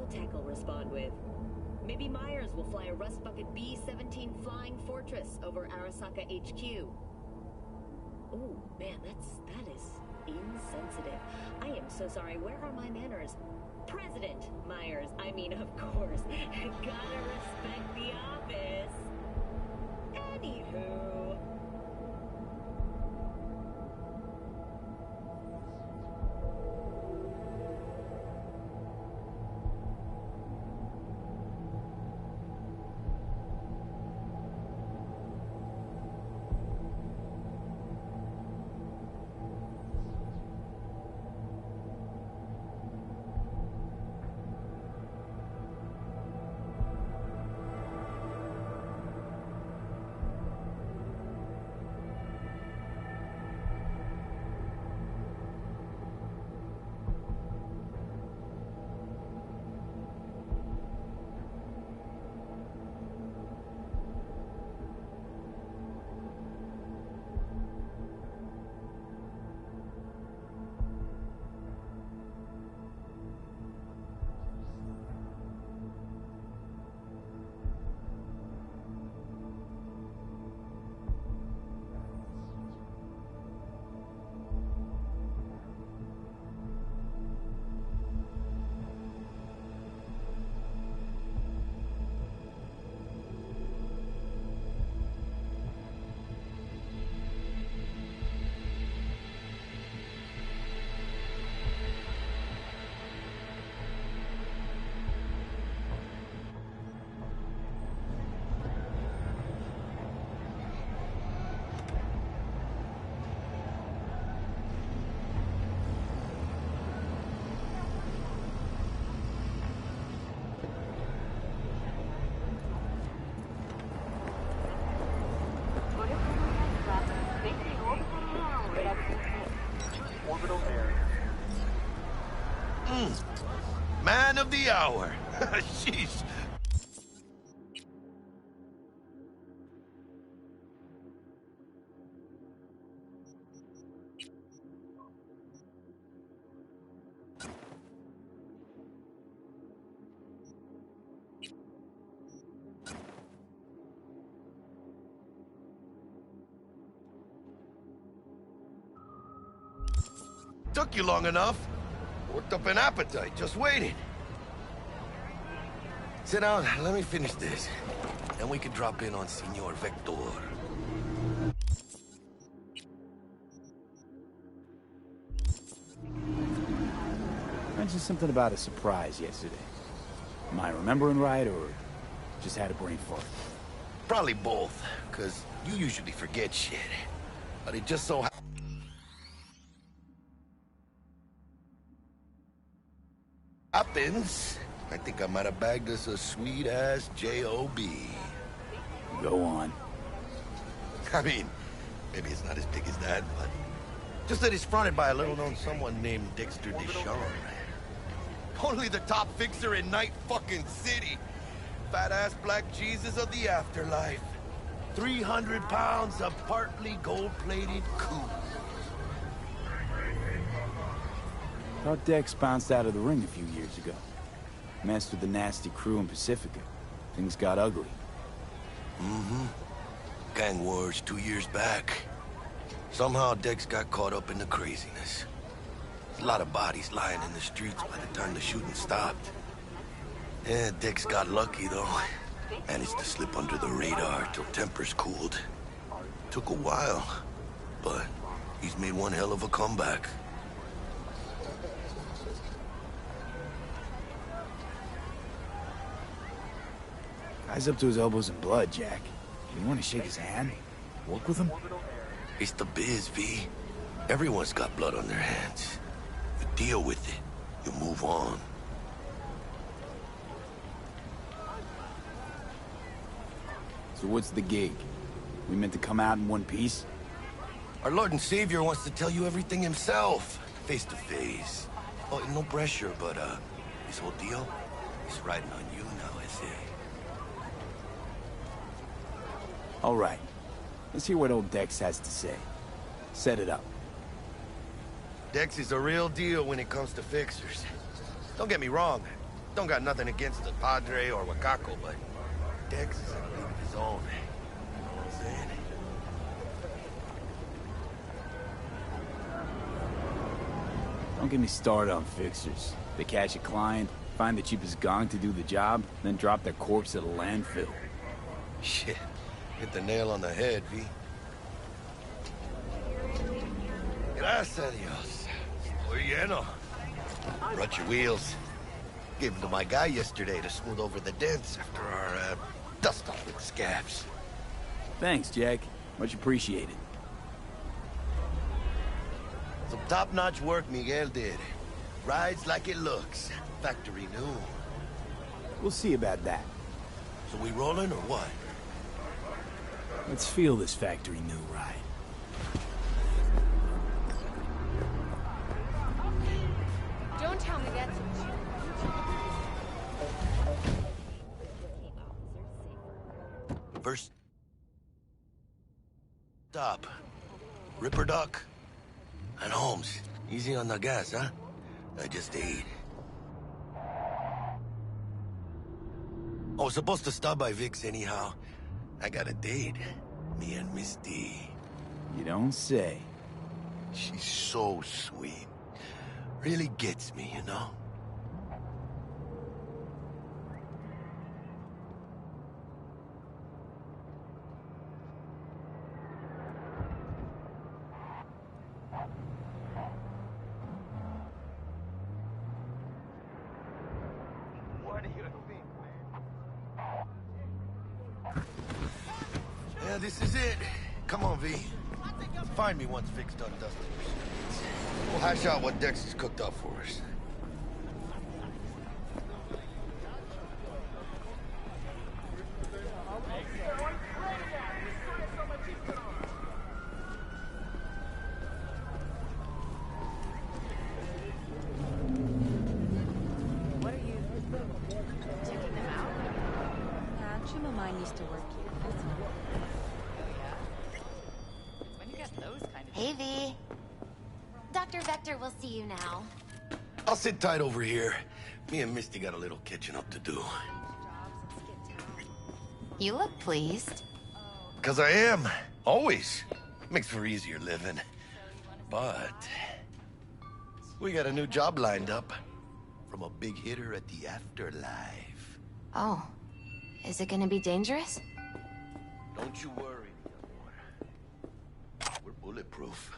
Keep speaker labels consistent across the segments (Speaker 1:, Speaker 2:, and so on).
Speaker 1: tech will respond with. Maybe Myers will fly a rust bucket B-17 Flying Fortress over Arasaka HQ. Ooh, man, that is insensitive. I am so sorry. Where are my manners? President Myers. I mean, of course. Gotta respect the office. Anywho.
Speaker 2: Man of the hour. Sheesh. Took you long enough. Worked up an appetite, just waiting. Sit down, let me finish this. Then we can drop in on Senor Vector.
Speaker 3: Mentioned something about a surprise yesterday. Am I remembering right, or just had a brain fart?
Speaker 2: Probably both, because you usually forget shit. But it just so happens, I think I might have bagged us a sweet-ass J.O.B.
Speaker 3: Go on.
Speaker 2: I mean, maybe it's not as big as that, but just that it's fronted by a little-known someone named Dexter Deshawn. Only the top fixer in Night fucking City. Fat-ass black Jesus of the afterlife. 300 pounds of partly gold-plated coup.
Speaker 3: Thought Dex bounced out of the ring a few years ago. Messed with the nasty crew in Pacifica. Things got ugly.
Speaker 2: Mm-hmm. Gang wars 2 years back. Somehow Dex got caught up in the craziness. There's a lot of bodies lying in the streets by the time the shooting stopped. Yeah, Dex got lucky, though. Managed to slip under the radar till tempers cooled. Took a while, but he's made one hell of a comeback.
Speaker 3: Guy's up to his elbows in blood, Jack. You want to shake his hand? Work with him?
Speaker 2: It's the biz, V. Everyone's got blood on their hands. You deal with it. You move on.
Speaker 3: So what's the gig? We meant to come out in one piece?
Speaker 2: Our Lord and Savior wants to tell you everything himself, face to face. Oh, no pressure, but, this whole deal is riding on you now, is it?
Speaker 3: All right. Let's hear what old Dex has to say. Set it up.
Speaker 2: Dex is a real deal when it comes to fixers. Don't get me wrong. Don't got nothing against the Padre or Wakako, but Dex is in a league of his own. You know what I'm saying?
Speaker 3: Don't get me started on fixers. They catch a client, find the cheapest gong to do the job, then drop their corpse at a landfill.
Speaker 2: Shit. Hit the nail on the head, V. Gracias a Dios. Estoy lleno. Brought your wheels. Gave them to my guy yesterday to smooth over the dents after our, dust-off with scabs.
Speaker 3: Thanks, Jack. Much appreciated.
Speaker 2: Some top-notch work Miguel did. Rides like it looks. Factory new.
Speaker 3: We'll see about that.
Speaker 2: So we rolling or what?
Speaker 3: Let's feel this factory new ride.
Speaker 4: Don't tell me that's
Speaker 2: First stop. Ripper Duck and Holmes. Easy on the gas, huh? I just ate. I was supposed to stop by Vic's anyhow. I got a date. Me and Misty.
Speaker 3: You don't say.
Speaker 2: She's so sweet. Really gets me, you know? Yeah, this is it. Come on, V. Find me once Vic's done dusting her streets. We'll hash out what Dex has cooked up for us.
Speaker 4: What are you checking them out? Nah, chum of mine used to work here. That's all. Oh yeah. When you get those kind of.
Speaker 5: Hey, V. Dr. Vector will see you now.
Speaker 2: I'll sit tight over here. Me and Misty got a little catching up to do.
Speaker 5: You look pleased.
Speaker 2: 'Cause I am. Always. Makes for easier living. But we got a new job lined up from a big hitter at the afterlife.
Speaker 5: Oh. Is it gonna be dangerous?
Speaker 2: Don't you worry, mi amor. We're bulletproof.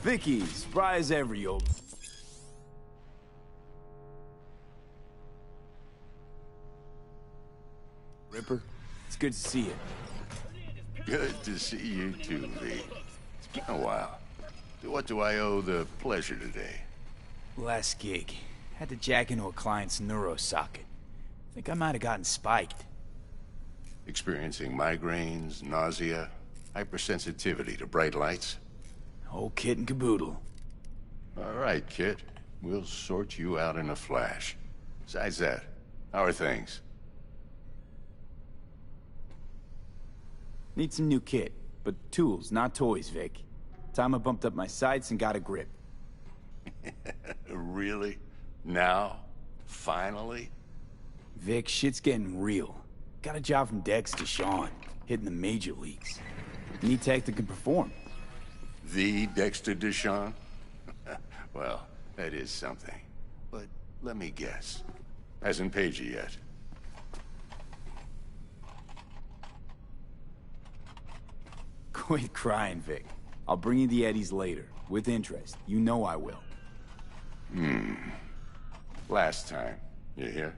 Speaker 3: Vicky, spry as ever, yo. Ripper, it's good to see you.
Speaker 6: Good to see you too, V. It's been a while. To what do I owe the pleasure today?
Speaker 3: Last gig. Had to jack into a client's neuro socket. Think I might have gotten spiked.
Speaker 6: Experiencing migraines, nausea, hypersensitivity to bright lights?
Speaker 3: Whole kit and caboodle.
Speaker 6: All right, kid. We'll sort you out in a flash. Besides that, how are things?
Speaker 3: Need some new kit, but tools, not toys, Vic. Time I bumped up my sights and got a grip.
Speaker 6: Really? Now? Finally?
Speaker 3: Vic, shit's getting real. Got a job from Dex to Sean, hitting the major leagues. Need tech that can perform.
Speaker 6: The Dexter Deshawn? Well, that is something. But let me guess. Hasn't paid you yet.
Speaker 3: Quit crying, Vic. I'll bring you the eddies later, with interest. You know I will.
Speaker 6: Last time. You hear?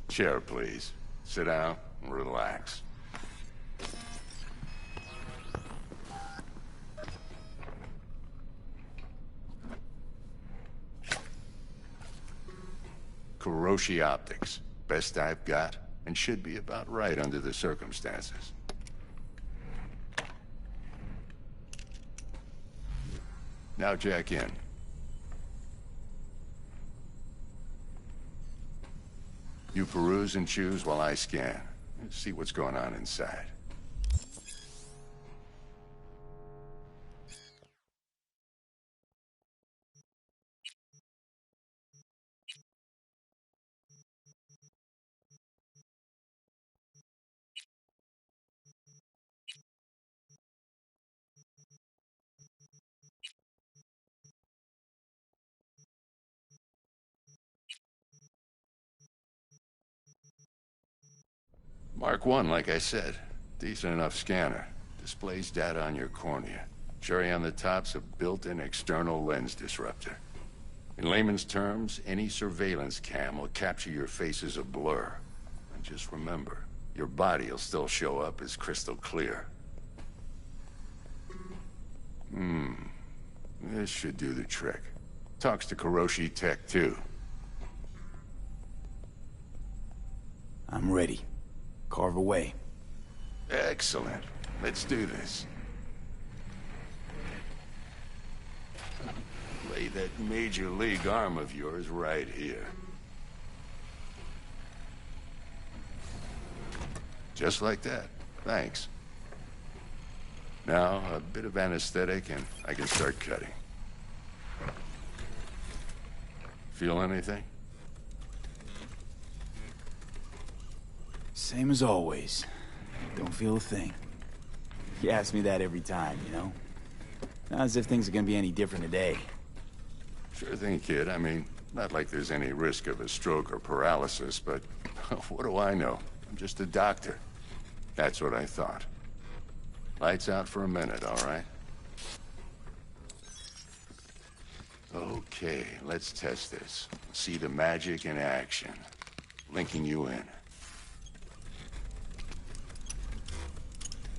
Speaker 6: Chair, please. Sit down and relax. Kuroshi optics. Best I've got, and should be about right under the circumstances. Now jack in. You peruse and choose while I scan. See what's going on inside. Mark 1, like I said. Decent enough scanner. Displays data on your cornea. Cherry on the top's a built-in external lens disruptor. In layman's terms, any surveillance cam will capture your face as a blur. And just remember, your body will still show up as crystal clear. This should do the trick. Talks to Kuroshi Tech, too.
Speaker 3: I'm ready. Carve away.
Speaker 6: Excellent. Let's do this. Lay that major league arm of yours right here. Just like that. Thanks. Now, a bit of anesthetic and I can start cutting. Feel anything?
Speaker 3: Same as always. Don't feel a thing. You ask me that every time, you know? Not as if things are gonna be any different today.
Speaker 6: Sure thing, kid. I mean, not like there's any risk of a stroke or paralysis, but what do I know? I'm just a doctor. That's what I thought. Lights out for a minute, all right? Okay, let's test this. See the magic in action. Linking you in.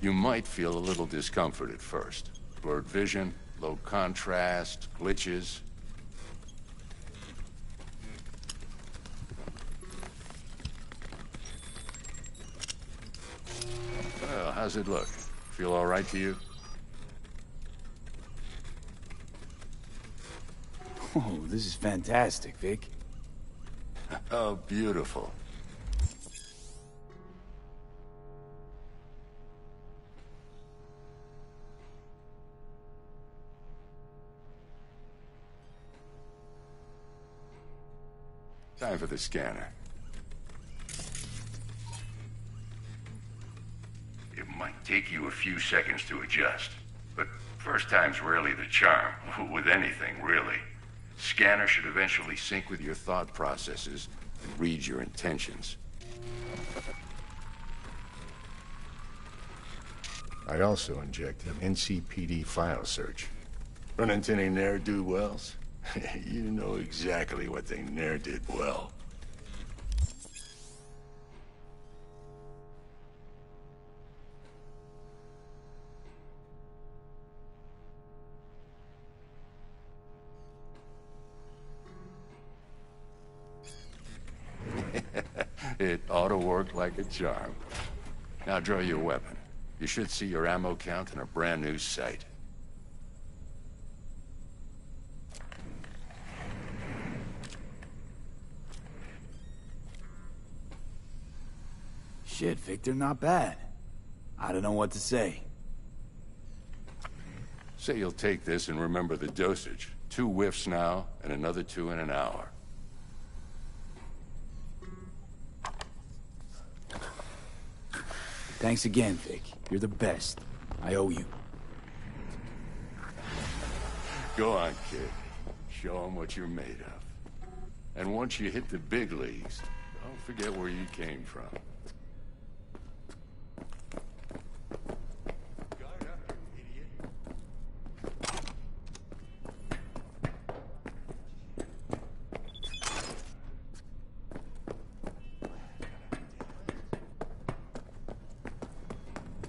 Speaker 6: You might feel a little discomfort at first. Blurred vision, low contrast, glitches. Well, how's it look? Feel all right to you?
Speaker 3: Oh, this is fantastic, Vic.
Speaker 6: Oh, beautiful. Time for the scanner. It might take you a few seconds to adjust, but first time's rarely the charm, with anything, really. Scanner should eventually sync with your thought processes and read your intentions. I also injected NCPD file search. Run into any ne'er-do-wells? You know exactly what they ne'er did well. It ought to work like a charm. Now draw your weapon. You should see your ammo count in a brand new sight.
Speaker 3: Shit, Victor, not bad. I don't know what to say.
Speaker 6: Say you'll take this and remember the dosage. 2 whiffs now, and another 2 in an hour.
Speaker 3: Thanks again, Vic. You're the best. I owe you.
Speaker 6: Go on, kid. Show 'em what you're made of. And once you hit the big leagues, don't forget where you came from. Guard up, you idiot.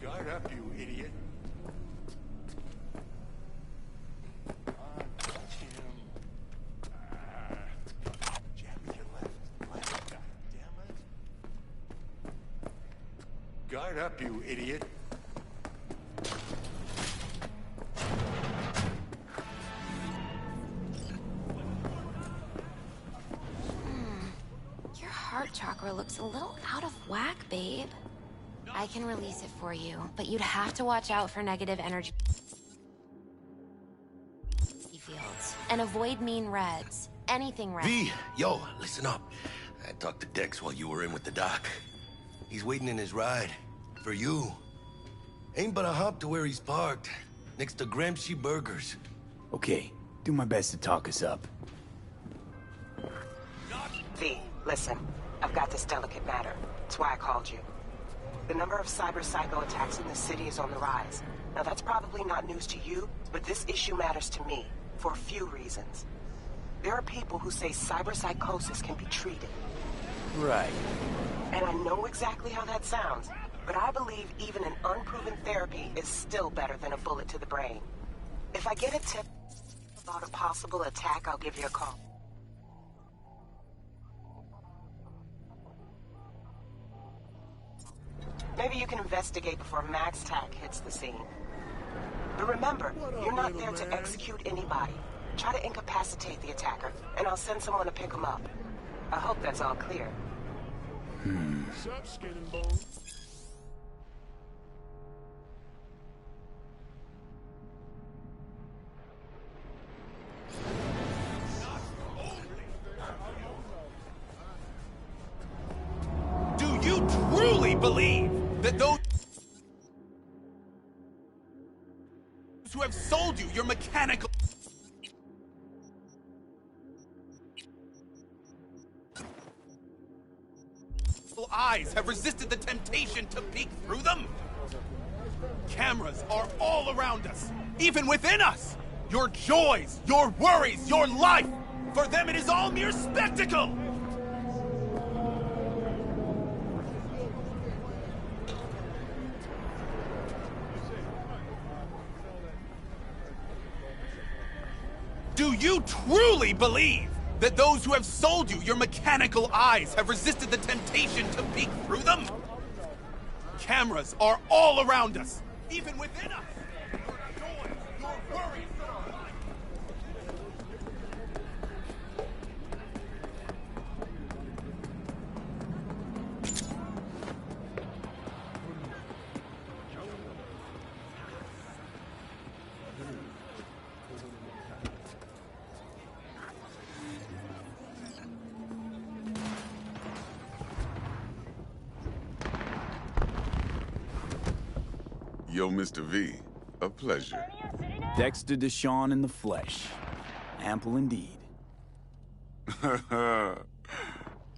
Speaker 6: Guard up, you idiot. Come on, touch him. Jab with your left. Guard up, you idiot.
Speaker 5: Your heart chakra looks a little out of whack, babe. I can release it for you, but you'd have to watch out for negative energy fields. And avoid mean reds. Anything red.
Speaker 2: V, yo, listen up. I talked to Dex while you were in with the doc. He's waiting in his ride. For you. Ain't but a hop to where he's parked. Next to Gramsci Burgers.
Speaker 3: Okay, do my best to talk us up.
Speaker 7: V, listen. I've got this delicate matter. That's why I called you. The number of cyber psycho attacks in the city is on the rise. Now that's probably not news to you, but this issue matters to me. For a few reasons. There are people who say cyberpsychosis can be treated.
Speaker 3: Right.
Speaker 7: And I know exactly how that sounds, but I believe even an unproven therapy is still better than a bullet to the brain. If I get a tip about a possible attack, I'll give you a call. Maybe you can investigate before Max Tack hits the scene. But remember, you're not there to execute anybody. Try to incapacitate the attacker, and I'll send someone to pick him up. I hope that's all clear.
Speaker 8: Sup, skin and bone?
Speaker 9: Do you truly believe that those who have sold you your mechanical eyes have resisted the temptation to peek through them? Cameras are all around us, even within us. Your joys, your worries, your life. For them, it is all mere spectacle. Do you truly believe that those who have sold you your mechanical eyes have resisted the temptation to peek through them? Cameras are all around us, even within us. Your joys, your worries, your life.
Speaker 10: Yo, Mr. V, a pleasure.
Speaker 3: Dexter Deshawn in the flesh. Ample indeed.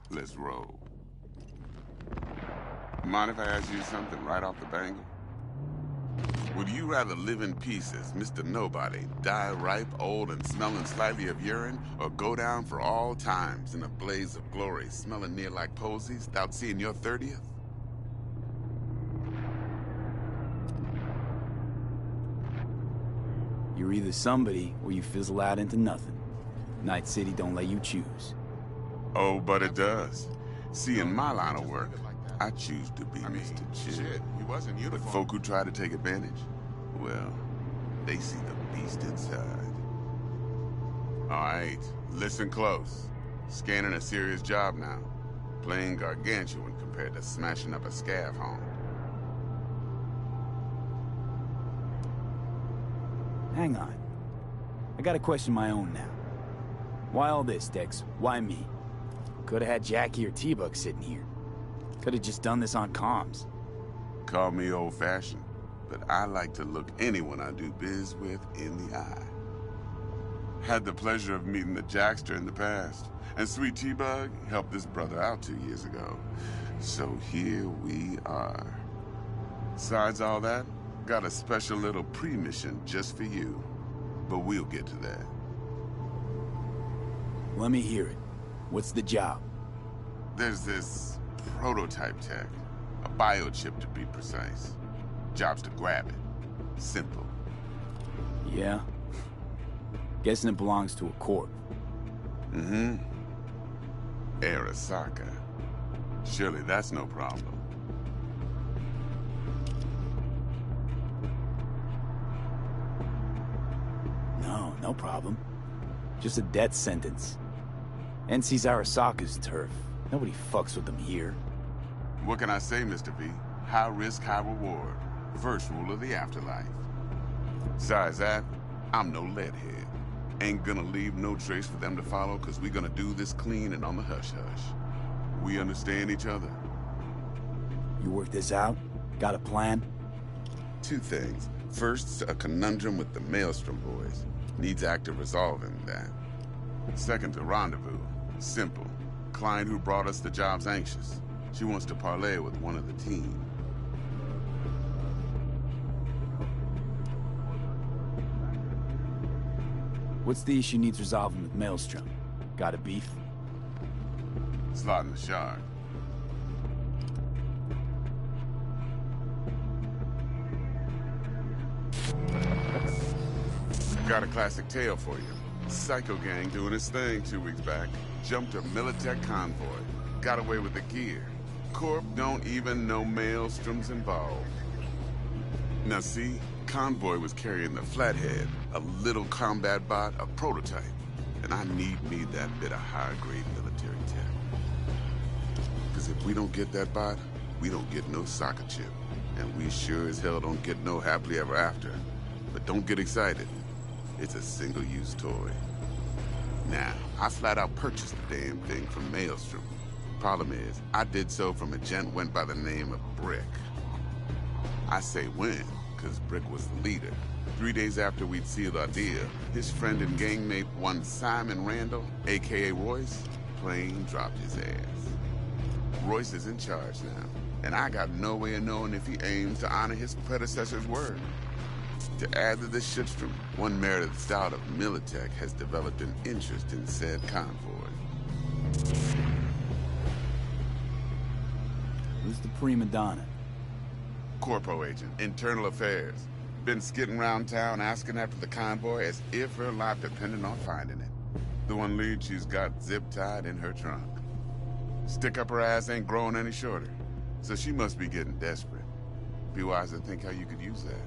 Speaker 10: Let's roll. Mind if I ask you something right off the bangle? Would you rather live in pieces, Mr. Nobody, die ripe, old, and smelling slightly of urine, or go down for all times in a blaze of glory, smelling near like posies, without seeing your 30th?
Speaker 3: You're either somebody, or you fizzle out into nothing. Night City don't let you choose.
Speaker 10: Oh, but it does. See, in my line of work, I choose to be Mr. Chill. But folk who try to take advantage, well, they see the beast inside. All right, listen close. Scanning a serious job now. Playing gargantuan compared to smashing up a scav home.
Speaker 3: Hang on. I gotta question my own now. Why all this, Dex? Why me? Could've had Jackie or T-Bug sitting here. Could've just done this on comms.
Speaker 10: Call me old-fashioned, but I like to look anyone I do biz with in the eye. Had the pleasure of meeting the Jackster in the past, and Sweet T-Bug helped this brother out 2 years ago. So here we are. Besides all that, got a special little pre-mission just for you. But we'll get to that.
Speaker 3: Let me hear it. What's the job?
Speaker 10: There's this prototype tech. A biochip to be precise. Job's to grab it. Simple.
Speaker 3: Yeah? Guessing it belongs to a corp.
Speaker 10: Mm-hmm. Arasaka. Surely that's no problem.
Speaker 3: no problem. Just a death sentence. NC's Arasaka's turf. Nobody fucks with them here.
Speaker 10: What can I say, Mr. V? High risk, high reward. First rule of the afterlife. Besides that, I'm no leadhead. Ain't gonna leave no trace for them to follow, cause we gonna do this clean and on the hush-hush. We understand each other?
Speaker 3: You work this out? Got a plan?
Speaker 10: Two things. First, a conundrum with the Maelstrom boys. Needs active resolving that. Second, a rendezvous. Simple. Client who brought us the job's anxious. She wants to parlay with one of the team.
Speaker 3: What's the issue needs resolving with Maelstrom? Got a beef?
Speaker 10: Slotting the shard. Got a classic tale for you. Psycho gang doing its thing 2 weeks back. Jumped a Militech convoy. Got away with the gear. Corp don't even know Maelstrom's involved. Now see, convoy was carrying the Flathead, a little combat bot, a prototype. And I need that bit of high-grade military tech. Because if we don't get that bot, we don't get no soccer chip. And we sure as hell don't get no happily ever after. But don't get excited. It's a single-use toy. Now, I flat out purchased the damn thing from Maelstrom. Problem is, I did so from a gent went by the name of Brick. I say when, because Brick was the leader. 3 days after we'd sealed our deal, his friend and gangmate, one Simon Randall, a.k.a. Royce, plain dropped his ass. Royce is in charge now, and I got no way of knowing if he aims to honor his predecessor's word. To add to this shitstorm, one Meredith out of Militech has developed an interest in said convoy.
Speaker 3: Who's the prima donna?
Speaker 10: Corpo agent, internal affairs. Been skidding around town asking after the convoy as if her life depended on finding it. The one lead she's got zip-tied in her trunk. Stick up her ass ain't growing any shorter, so she must be getting desperate. Be wise to think how you could use that.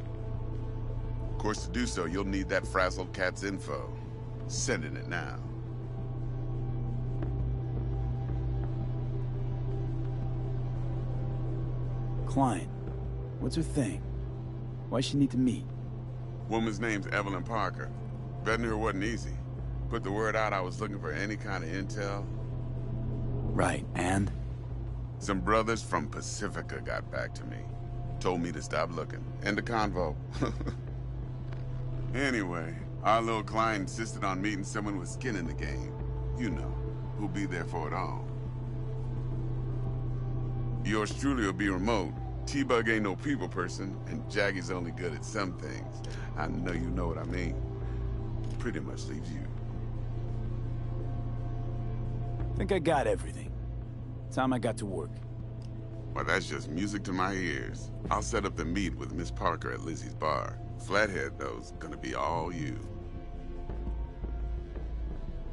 Speaker 10: Of course, to do so, you'll need that frazzled cat's info. Sending it now.
Speaker 3: Client. What's her thing? Why she need to meet?
Speaker 10: Woman's name's Evelyn Parker. Betting her wasn't easy. Put the word out I was looking for any kind of intel.
Speaker 3: Right, and?
Speaker 10: Some brothers from Pacifica got back to me. Told me to stop looking. End the convo. Anyway, our little client insisted on meeting someone with skin in the game. You know, who'll be there for it all. Yours truly will be remote. T-Bug ain't no people person, and Jaggy's only good at some things. I know you know what I mean. Pretty much leaves you.
Speaker 3: Think I got everything. Time I got to work.
Speaker 10: Well, that's just music to my ears. I'll set up the meet with Miss Parker at Lizzie's bar. Flathead, though's gonna be all you.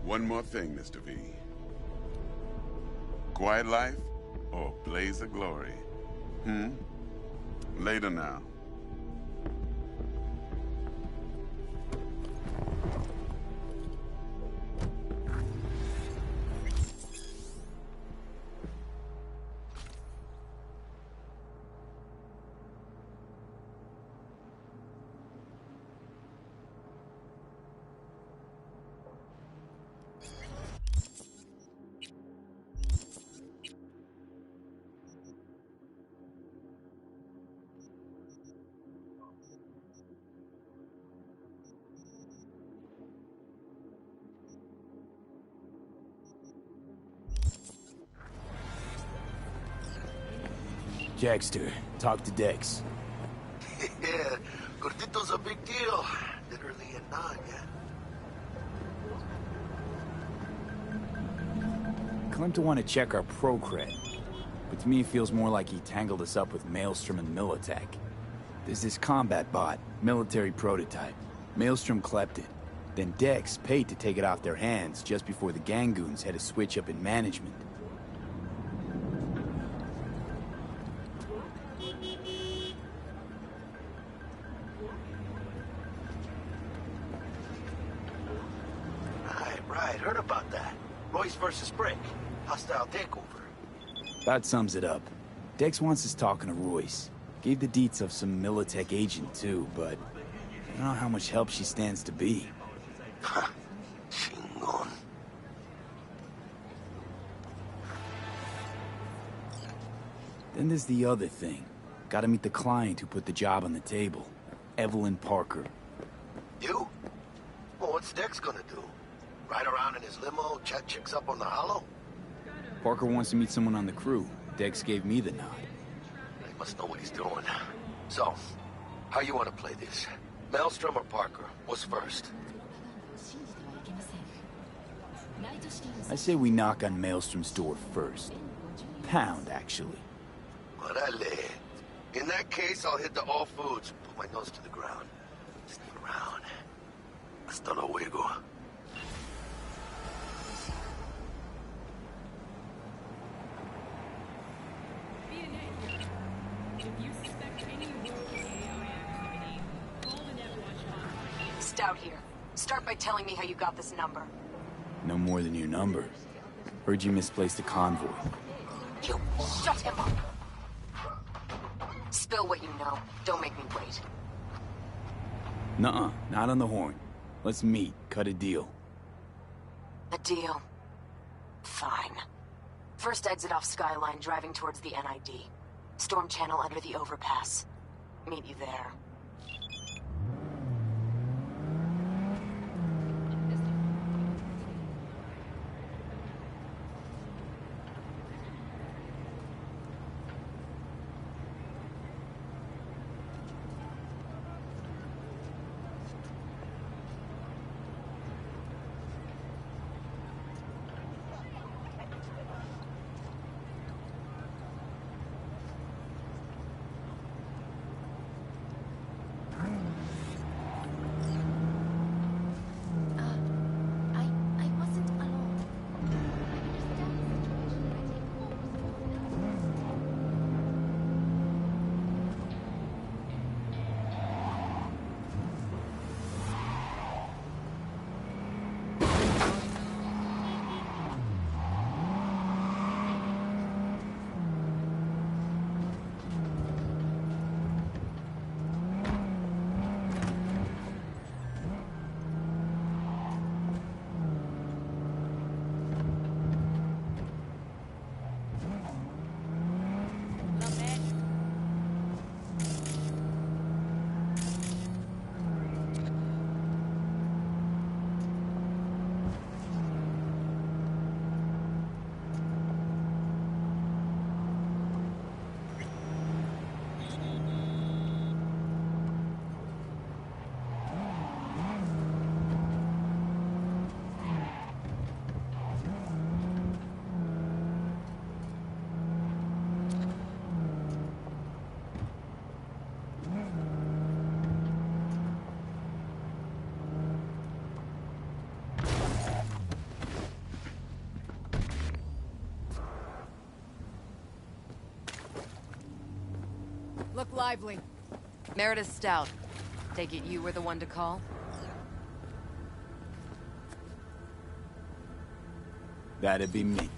Speaker 10: One more thing, Mr. V. Quiet life or blaze of glory? Later now.
Speaker 3: Jackster, talk to Dex.
Speaker 2: Yeah, Gordito's a big deal. Literally a nine, yeah.
Speaker 3: Claim to want to check our pro cred, but to me it feels more like he tangled us up with Maelstrom and Militech. There's this combat bot, military prototype. Maelstrom clept it. Then Dex paid to take it off their hands just before the Gangoons had a switch up in management.
Speaker 2: versus break. Hostile takeover.
Speaker 3: That sums it up. Dex wants us talking to Royce. Gave the deets of some Militech agent too, but I don't know how much help she stands to be.
Speaker 2: Chingon.
Speaker 3: Then there's the other thing. Gotta meet the client who put the job on the table. Evelyn Parker.
Speaker 2: You? Well, what's Dex gonna do? Ride around in his limo, chat chicks up on the hollow?
Speaker 3: Parker wants to meet someone on the crew. Dex gave me the nod.
Speaker 2: He must know what he's doing. So, how you want to play this? Maelstrom or Parker? What's first?
Speaker 3: I say we knock on Maelstrom's door first. Pound, actually.
Speaker 2: Orale. In that case, I'll hit the all foods. Put my nose to the ground. Sniff around. Hasta luego.
Speaker 11: Stout here. Start by telling me how you got this number.
Speaker 3: No more than your number. Heard you misplaced a convoy.
Speaker 11: You shut him up! Spill what you know. Don't make me wait.
Speaker 3: Nuh-uh, not on the horn. Let's meet, cut a deal.
Speaker 11: A deal. Fine. First exit off Skyline, driving towards the NID. Storm channel under the overpass. Meet you there.
Speaker 5: I wasn't alone.
Speaker 4: Look lively.
Speaker 11: Meredith Stout. Take it you were the one to call?
Speaker 3: That'd be me.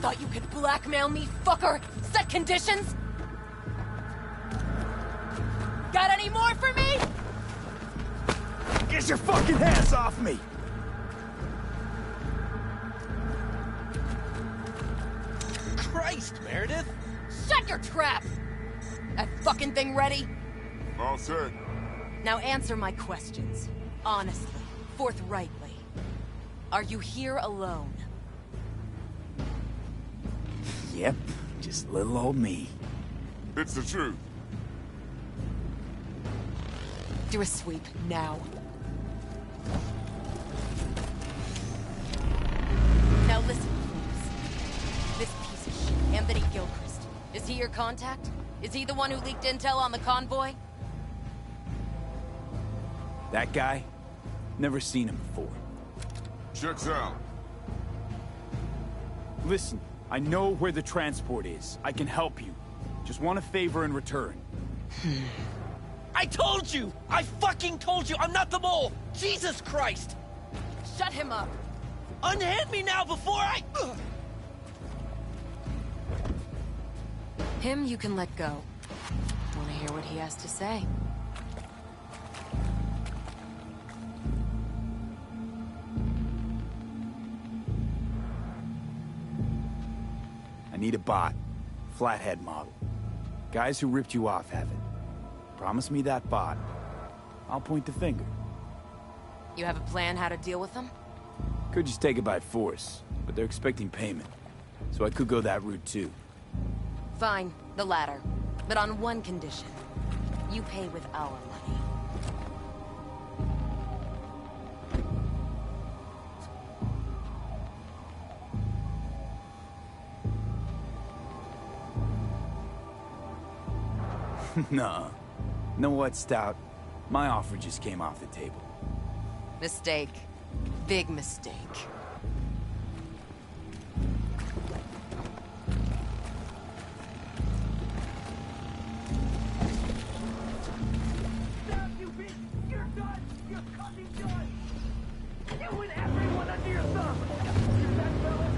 Speaker 11: Thought you could blackmail me, fucker? Set conditions? Got any more for me?
Speaker 3: Get your fucking hands off me!
Speaker 9: Christ, Meredith!
Speaker 11: Shut your trap! That fucking thing ready?
Speaker 10: All set.
Speaker 11: Now answer my questions. Honestly, forthrightly. Are you here alone?
Speaker 3: Yep, just little old me.
Speaker 10: It's the truth.
Speaker 11: Do a sweep, now. Now listen, please. This piece of shit, Anthony Gilchrist. Is he your contact? Is he the one who leaked intel on the convoy?
Speaker 3: That guy? Never seen him before.
Speaker 10: Checks out.
Speaker 3: Listen, I know where the transport is. I can help you. Just want a favor in return.
Speaker 9: I told you! I fucking told you! I'm not the mole! Jesus Christ!
Speaker 11: Shut him up!
Speaker 2: Unhand me now before I...
Speaker 11: Him you can let go. Wanna hear what he has to say?
Speaker 3: I need a bot. Flathead model. Guys who ripped you off have it. Promise me that bot. I'll point the finger.
Speaker 11: You have a plan how to deal with them?
Speaker 3: Could just take it by force, but they're expecting payment. So I could go that route too.
Speaker 11: Fine, the latter. But on one condition. You pay with our money.
Speaker 3: Nuh-uh. Know what, Stout? My offer just came off the table.
Speaker 11: Mistake. Big mistake.
Speaker 12: You bitch! You're done! You're fucking done! You and everyone under your thumb! Hear that, fellas?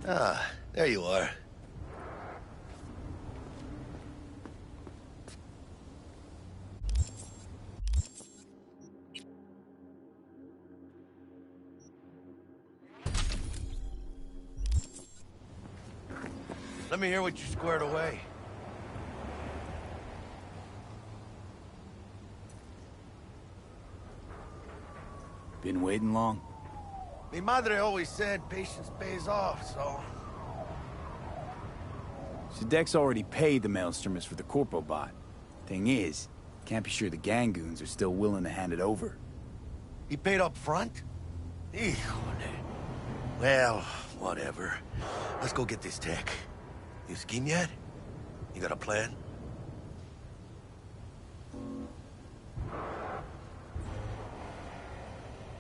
Speaker 2: Ah, there you are. Let me hear what you squared away.
Speaker 3: Been waiting long?
Speaker 2: Mi madre always said patience pays off, so...
Speaker 3: Dex already paid the Maelstromers for the Corpo bot. Thing is, can't be sure the Gangoons are still willing to hand it over.
Speaker 2: He paid up front? Híjole. Well, whatever. Let's go get this tech. You scheme yet? You got a plan?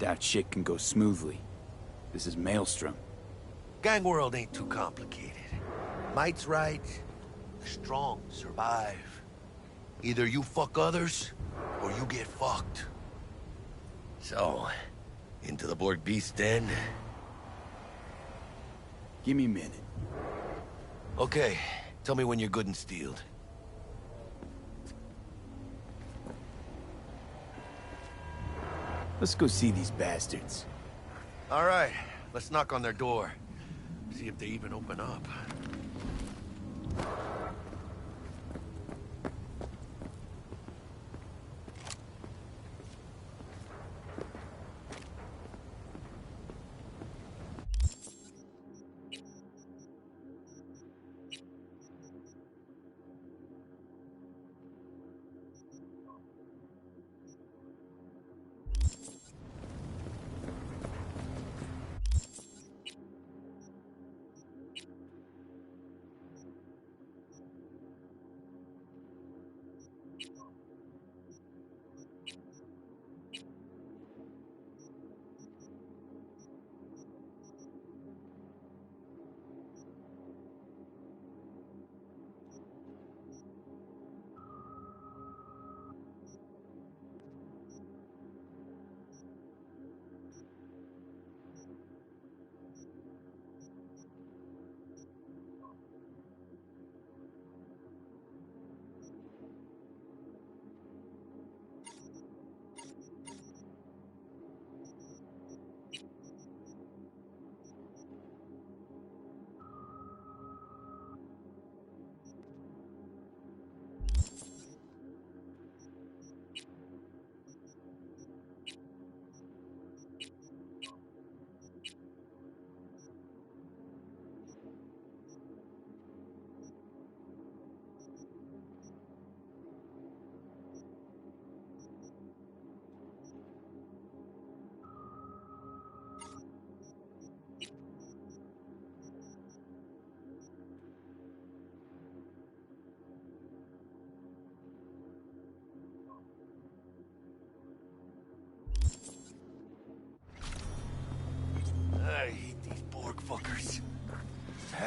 Speaker 3: That shit can go smoothly. This is Maelstrom.
Speaker 2: Gang world ain't too complicated. Might's right. The strong survive. Either you fuck others, or you get fucked. So, into the Borg Beast Den?
Speaker 3: Give me a minute.
Speaker 2: Okay, tell me when you're good and steeled.
Speaker 3: Let's go see these bastards.
Speaker 2: All right, let's knock on their door. See if they even open up.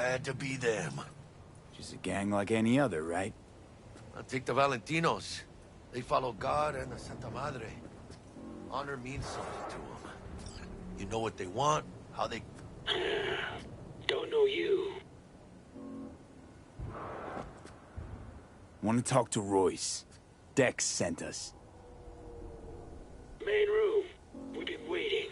Speaker 2: Had to be them.
Speaker 3: Just a gang like any other, right?
Speaker 2: I'll take the Valentinos. They follow God and the Santa Madre. Honor means something to them. You know what they want, how they...
Speaker 12: Don't know you.
Speaker 3: Want to talk to Royce. Dex sent us.
Speaker 12: Main room. We've been waiting.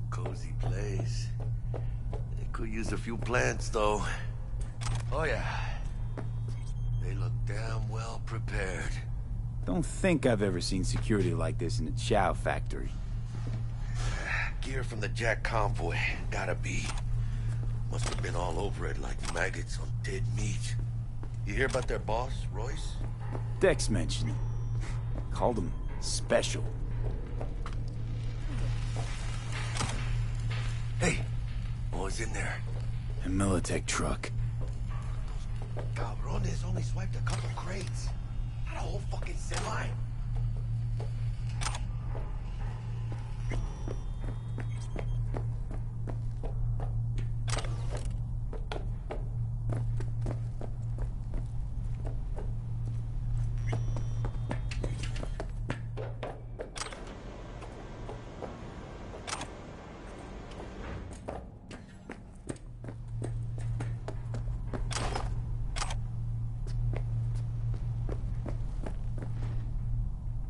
Speaker 2: Cozy place. They could use a few plants, though. Oh, yeah. They look damn well prepared.
Speaker 3: Don't think I've ever seen security like this in a chow factory.
Speaker 2: Gear from the Jack convoy. Gotta be. Must have been all over it like maggots on dead meat. You hear about their boss, Royce?
Speaker 3: Dex mentioned him. Called him special.
Speaker 2: Hey, what was in there?
Speaker 3: A Militech truck.
Speaker 2: Cabrones only swiped a couple crates. Not a whole fucking semi.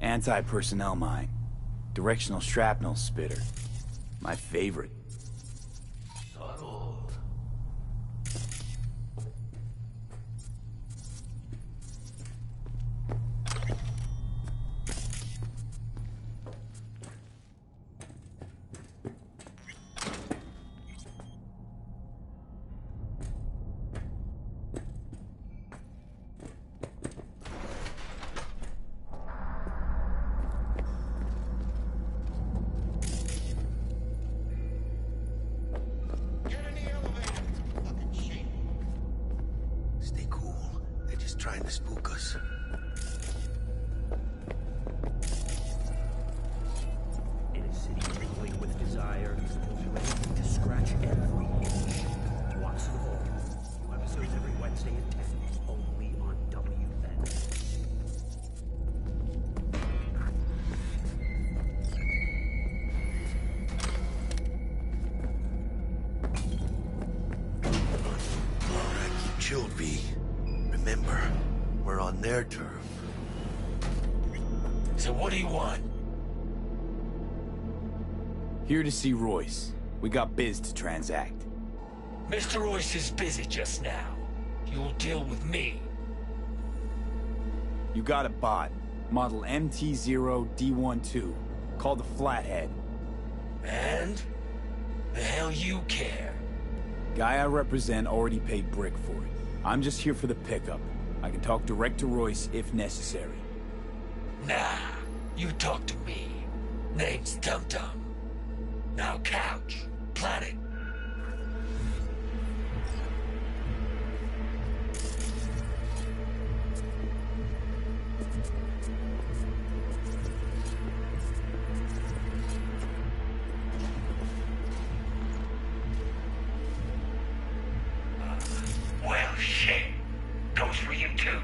Speaker 3: Anti-personnel mine. Directional shrapnel spitter. My favorite.
Speaker 2: Subtle. Stay cool. They're just trying to spook us.
Speaker 12: In a city tingling with desire, ready to scratch every itch. Watch the Vault. New episodes every Wednesday at 10, only on WN.
Speaker 2: Alright, keep chilled, V. Remember, we're on their turf.
Speaker 12: So what do you want?
Speaker 3: Here to see Royce. We got biz to transact.
Speaker 12: Mr. Royce is busy just now. You'll deal with me.
Speaker 3: You got a bot. Model MT0D12. Called the Flathead.
Speaker 12: And? The hell you care?
Speaker 3: Guy I represent already paid brick for it. I'm just here for the pickup. I can talk direct to Royce if necessary.
Speaker 12: Nah, you talk to me. Name's Dum Dum. Now couch, planet. Well, shit. Goes for you too.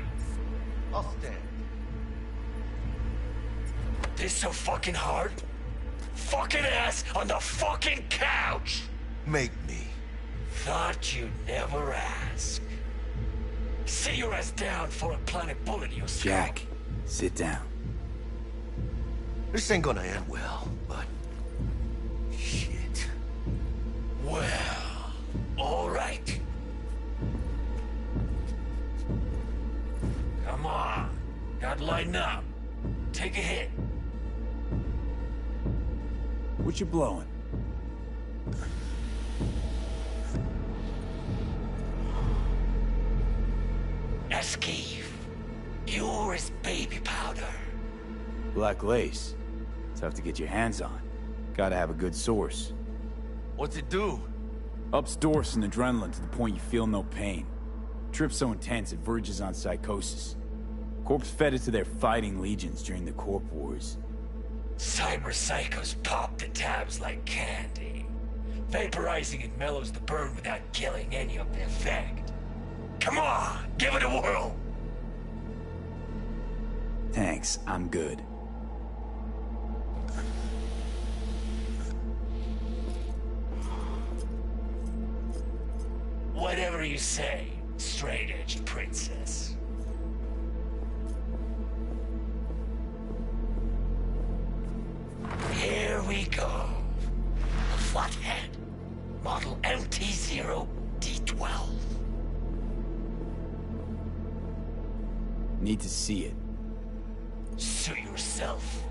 Speaker 2: I'll stand.
Speaker 12: This so fucking hard? Fucking ass on the fucking couch!
Speaker 2: Make me.
Speaker 12: Thought you'd never ask. Sit your ass down for a planet bullet, you skull.
Speaker 3: Jack, sit down.
Speaker 2: This ain't gonna end well, but... shit.
Speaker 12: Well, alright. Come on. Gotta lighten up. Take a hit.
Speaker 3: What you blowing?
Speaker 12: Esquive. You're his baby powder.
Speaker 3: Black lace. Tough to get your hands on. Gotta have a good source.
Speaker 2: What's it do?
Speaker 3: Ups Dorse and adrenaline to the point you feel no pain. Trip's so intense it verges on psychosis. Corps fed it to their fighting legions during the Corp Wars.
Speaker 13: Cyber psychos pop the tabs like candy. Vaporizing it mellows the burn without killing any of the effect. Come on, give it a whirl!
Speaker 3: Thanks, I'm good.
Speaker 13: Whatever you say, straight-edged princess. Here we go. A flathead. Model MT-0D12.
Speaker 3: Need to see it.
Speaker 13: Sue yourself.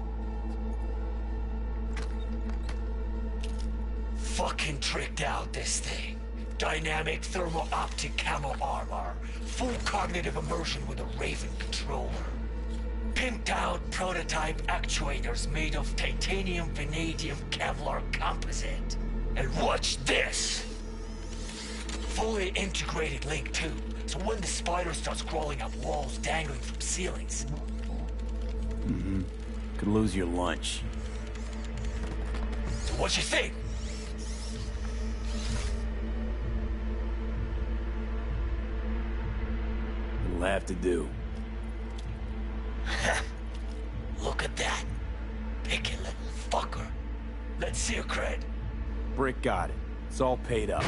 Speaker 13: Fucking tricked out this thing. Dynamic thermo-optic camo armor. Full cognitive immersion with a Raven controller. Pimped out prototype actuators made of titanium vanadium Kevlar composite. And watch this! Fully integrated link tube, so when the spider starts crawling up walls dangling from ceilings.
Speaker 3: Mm-hmm. Could lose your lunch.
Speaker 13: So what you think?
Speaker 3: It'll have to do.
Speaker 13: Look at that. Picky little fucker. Let's see your cred.
Speaker 3: Brick got it. It's all paid up.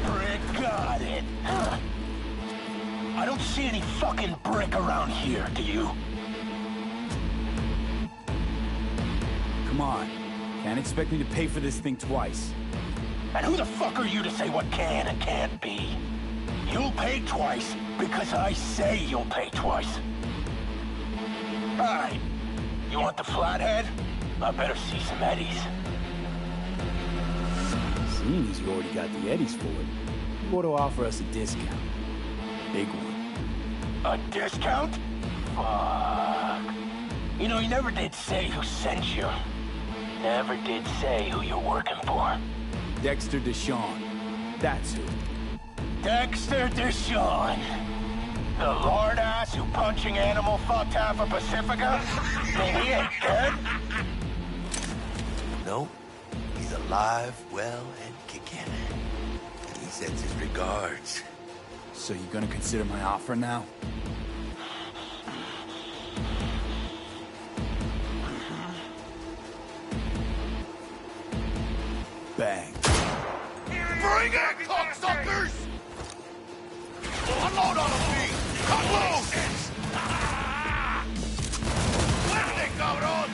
Speaker 14: Brick got it. I don't see any fucking brick around here, do you?
Speaker 3: Come on. Can't expect me to pay for this thing twice.
Speaker 14: And who the fuck are you to say what can and can't be? You'll pay twice because I say you'll pay twice. Alright. You want the flathead? I better see some eddies.
Speaker 3: Seeing as you already got the eddies for it, you ought to offer us a discount. Big one.
Speaker 14: A discount? Fuck. You know, you never did say who sent you. Never did say who you're working for.
Speaker 3: Dexter Deshawn. That's who.
Speaker 14: Dexter Deshawn. The lord-ass who punching animal fucked half of Pacifica? Mean he ain't dead?
Speaker 2: No, he's alive, well, and kicking. And he sends his regards.
Speaker 3: So you gonna consider my offer now? Bang.
Speaker 9: Bring it, cocksuckers! Unload on them, Pete! Cut loose! Muerte, cabrón!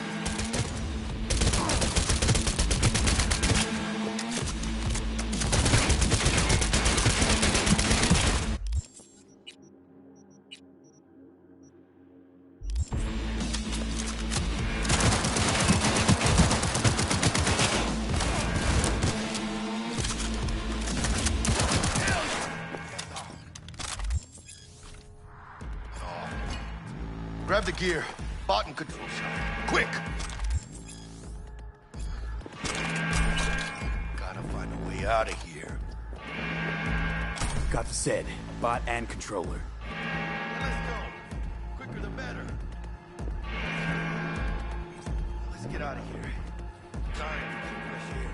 Speaker 2: Grab the gear. Bot and control shot. Quick! Gotta find a way out of here.
Speaker 3: Got the set. Bot and controller.
Speaker 2: Let's go. Quicker the better. Let's get out of here. Time for some fresh air.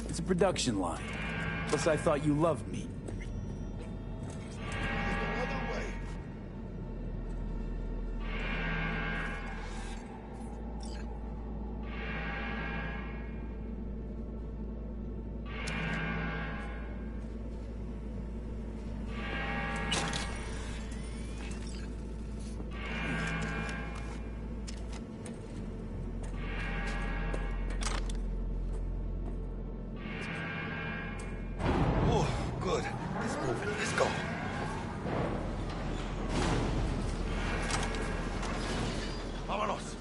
Speaker 3: It's a production line. Plus, I thought you loved me.
Speaker 2: Good. It's moving. Let's go. Vámonos.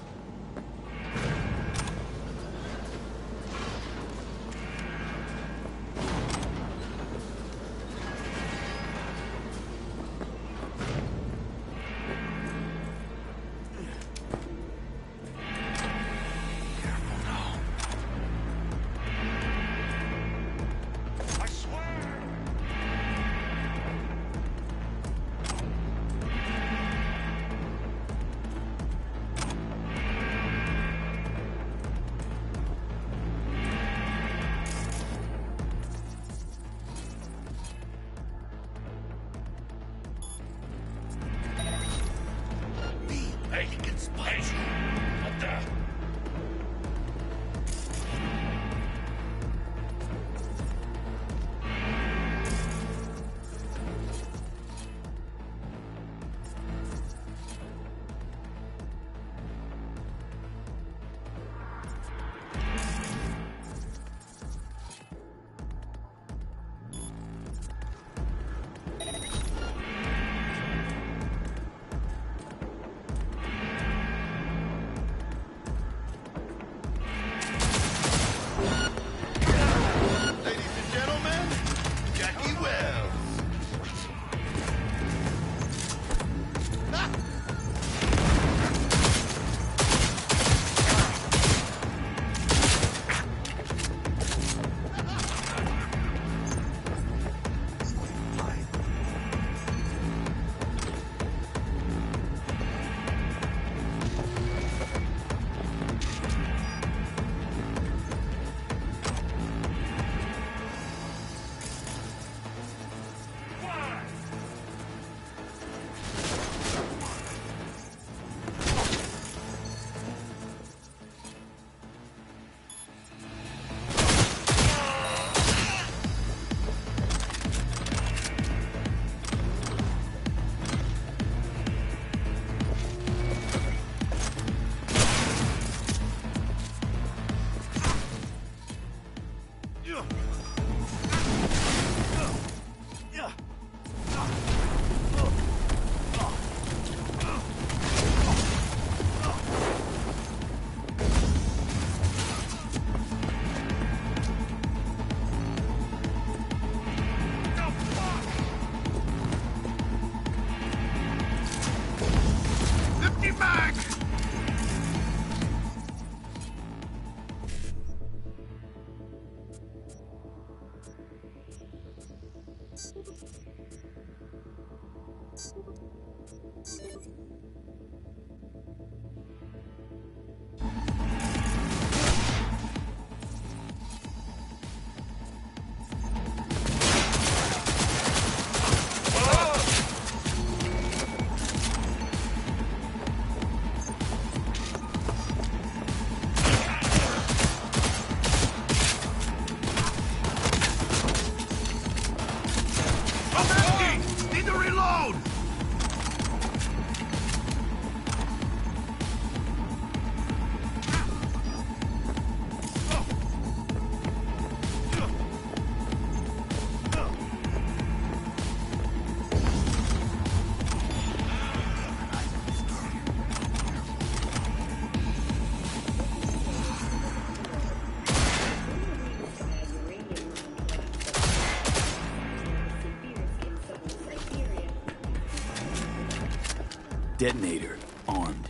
Speaker 3: Detonator, armed.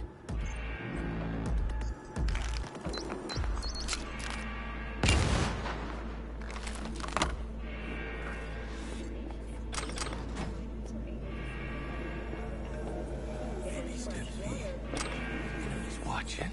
Speaker 2: Maybe step V. He's watching.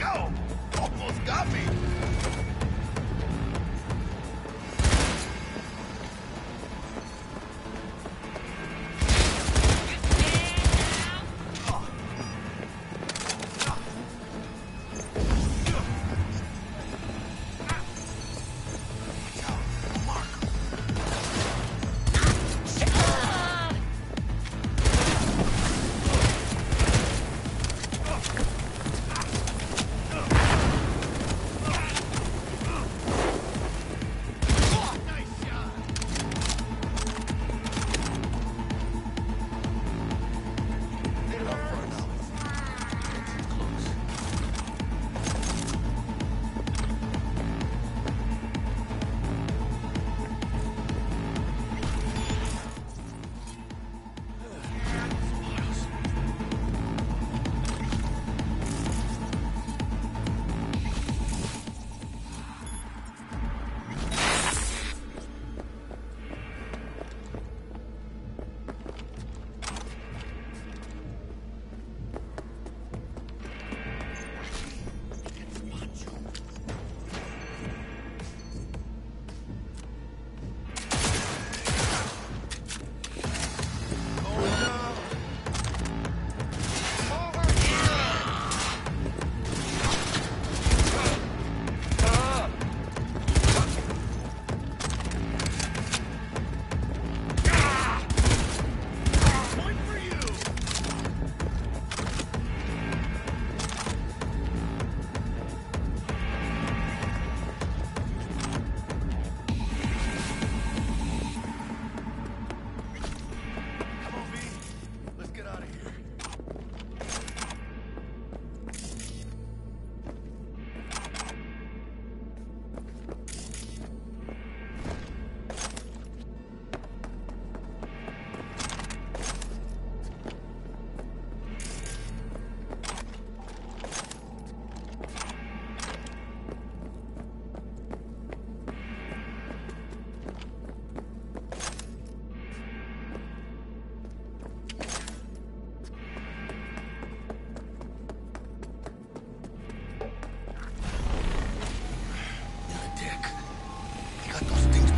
Speaker 2: Ow! Almost got me!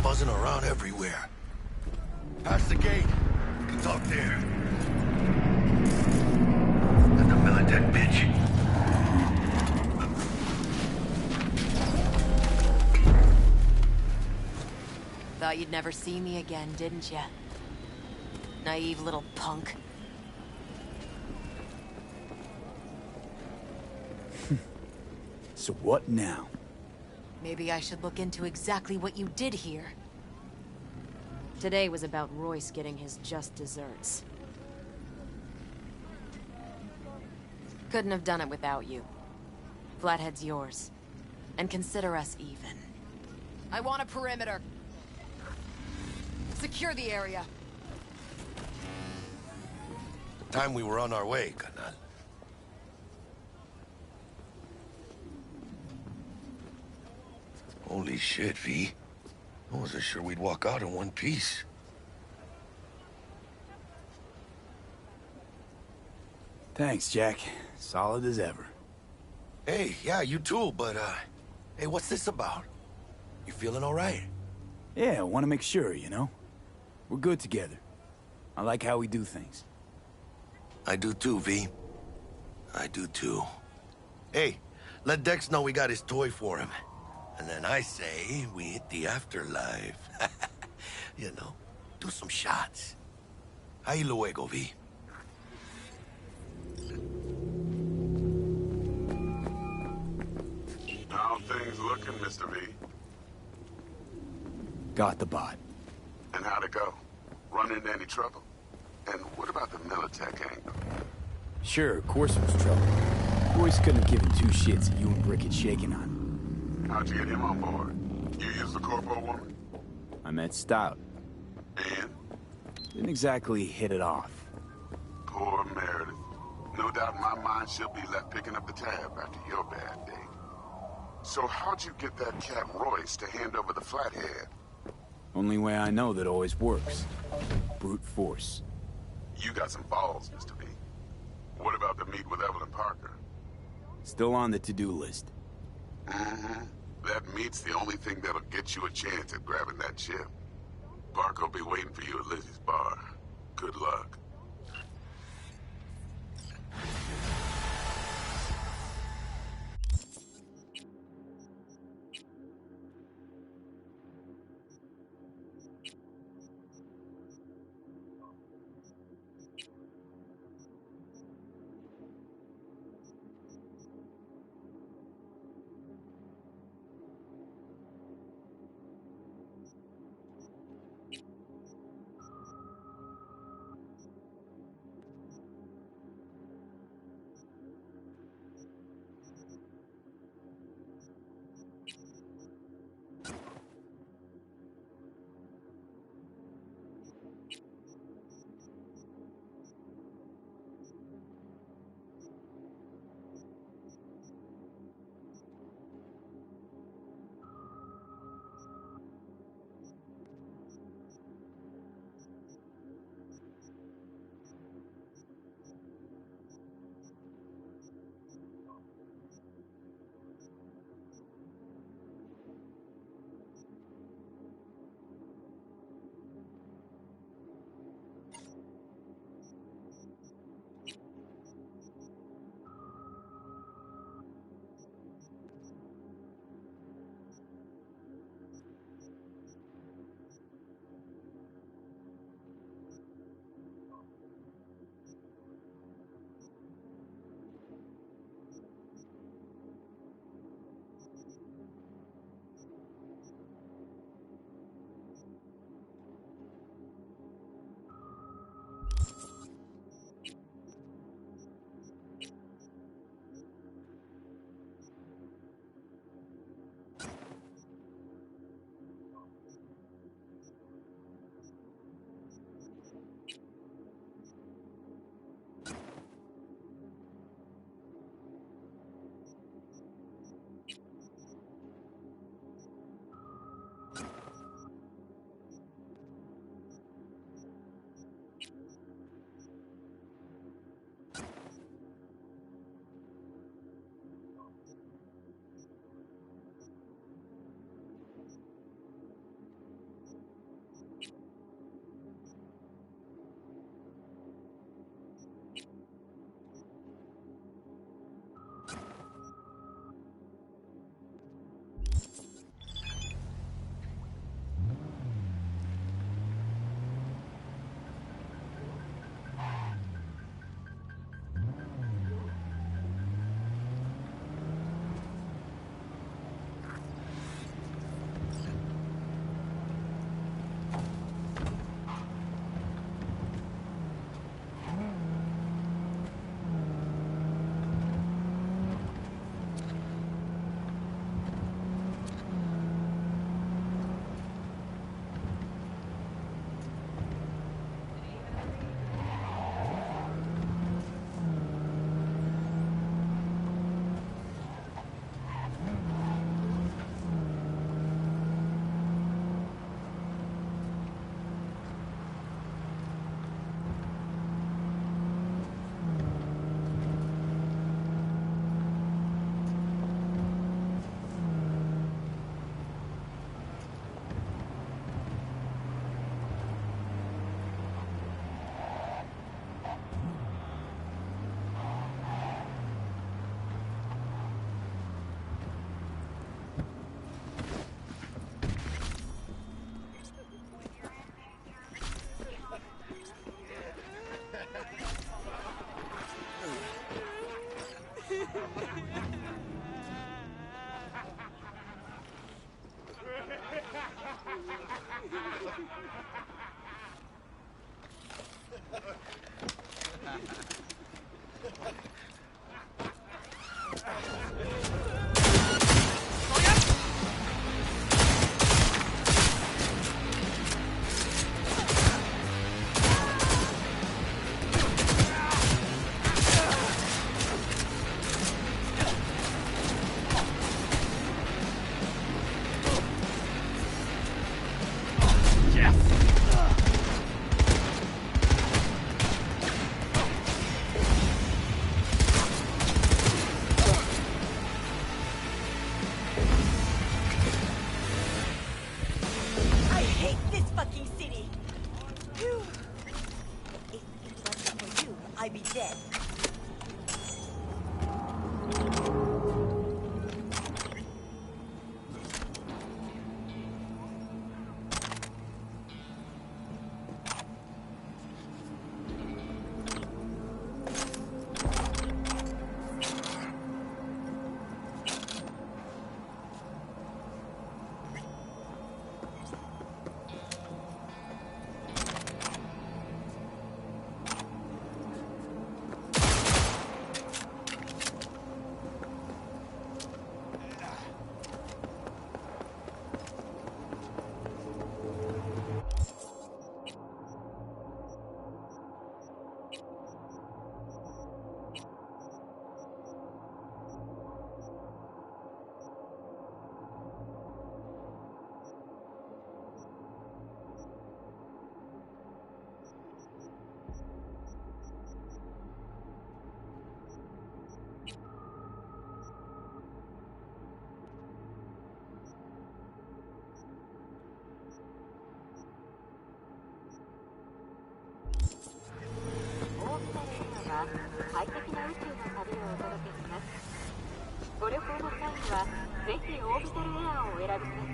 Speaker 2: Buzzing around everywhere. Past the gate. We can talk there. That's the Militech bitch.
Speaker 11: Thought you'd never see me again, didn't ya? Naive little punk.
Speaker 3: So what now?
Speaker 11: Maybe I should look into exactly what you did here. Today was about Royce getting his just desserts. Couldn't have done it without you. Flathead's yours. And consider us even. I want a perimeter. Secure the area.
Speaker 2: Time we were on our way, carnal. Holy shit, V. I wasn't sure we'd walk out in one piece.
Speaker 3: Thanks, Jack. Solid as ever.
Speaker 2: Hey, yeah, you too, but, hey, what's this about? You feeling all right?
Speaker 3: Yeah, I want to make sure, you know? We're good together. I like how we do things.
Speaker 2: I do too, V. I do too. Hey, let Dex know we got his toy for him. And then I say we hit the afterlife. You know, do some shots. Ahí luego, V.
Speaker 10: How things looking, Mr. V?
Speaker 3: Got the bot.
Speaker 10: And how'd it go? Run into any trouble? And what about the Militech angle?
Speaker 3: Sure, of course it was trouble. Royce couldn't have given two shits if you and Brick had shaken on him.
Speaker 10: How'd you get him on board? You used the corporal woman?
Speaker 3: I met Stout.
Speaker 10: And?
Speaker 3: Didn't exactly hit it off.
Speaker 10: Poor Meredith. No doubt in my mind she'll be left picking up the tab after your bad day. So how'd you get that cat Royce to hand over the Flathead?
Speaker 3: Only way I know that always works. Brute force.
Speaker 10: You got some balls, Mr. V. What about the meet with Evelyn Parker?
Speaker 3: Still on the to-do list.
Speaker 10: That meat's the only thing that'll get you a chance at grabbing that chip. Parker will be waiting for you at Lizzie's bar. Good luck.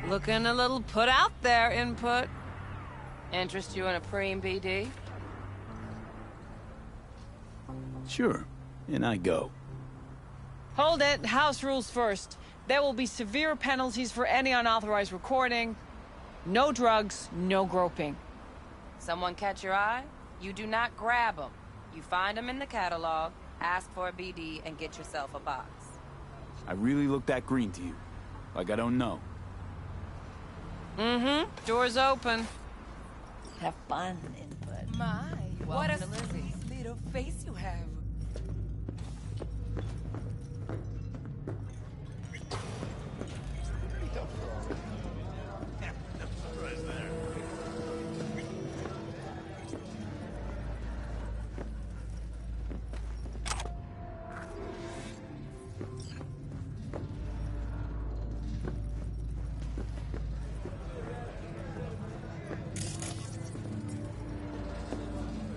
Speaker 15: Looking a little put out there, Input. Interest you in a preem BD?
Speaker 3: Sure, and I go.
Speaker 15: Hold it. House rules first. There will be severe penalties for any unauthorized recording. No drugs, no groping. Someone catch your eye? You do not grab them. You find them in the catalog, ask for a BD, and get yourself a box.
Speaker 3: I really look that green to you? Like I don't know?
Speaker 15: Mm-hmm. Door's open. Have fun, Input.
Speaker 4: My,
Speaker 15: What a
Speaker 4: sweet little face you have.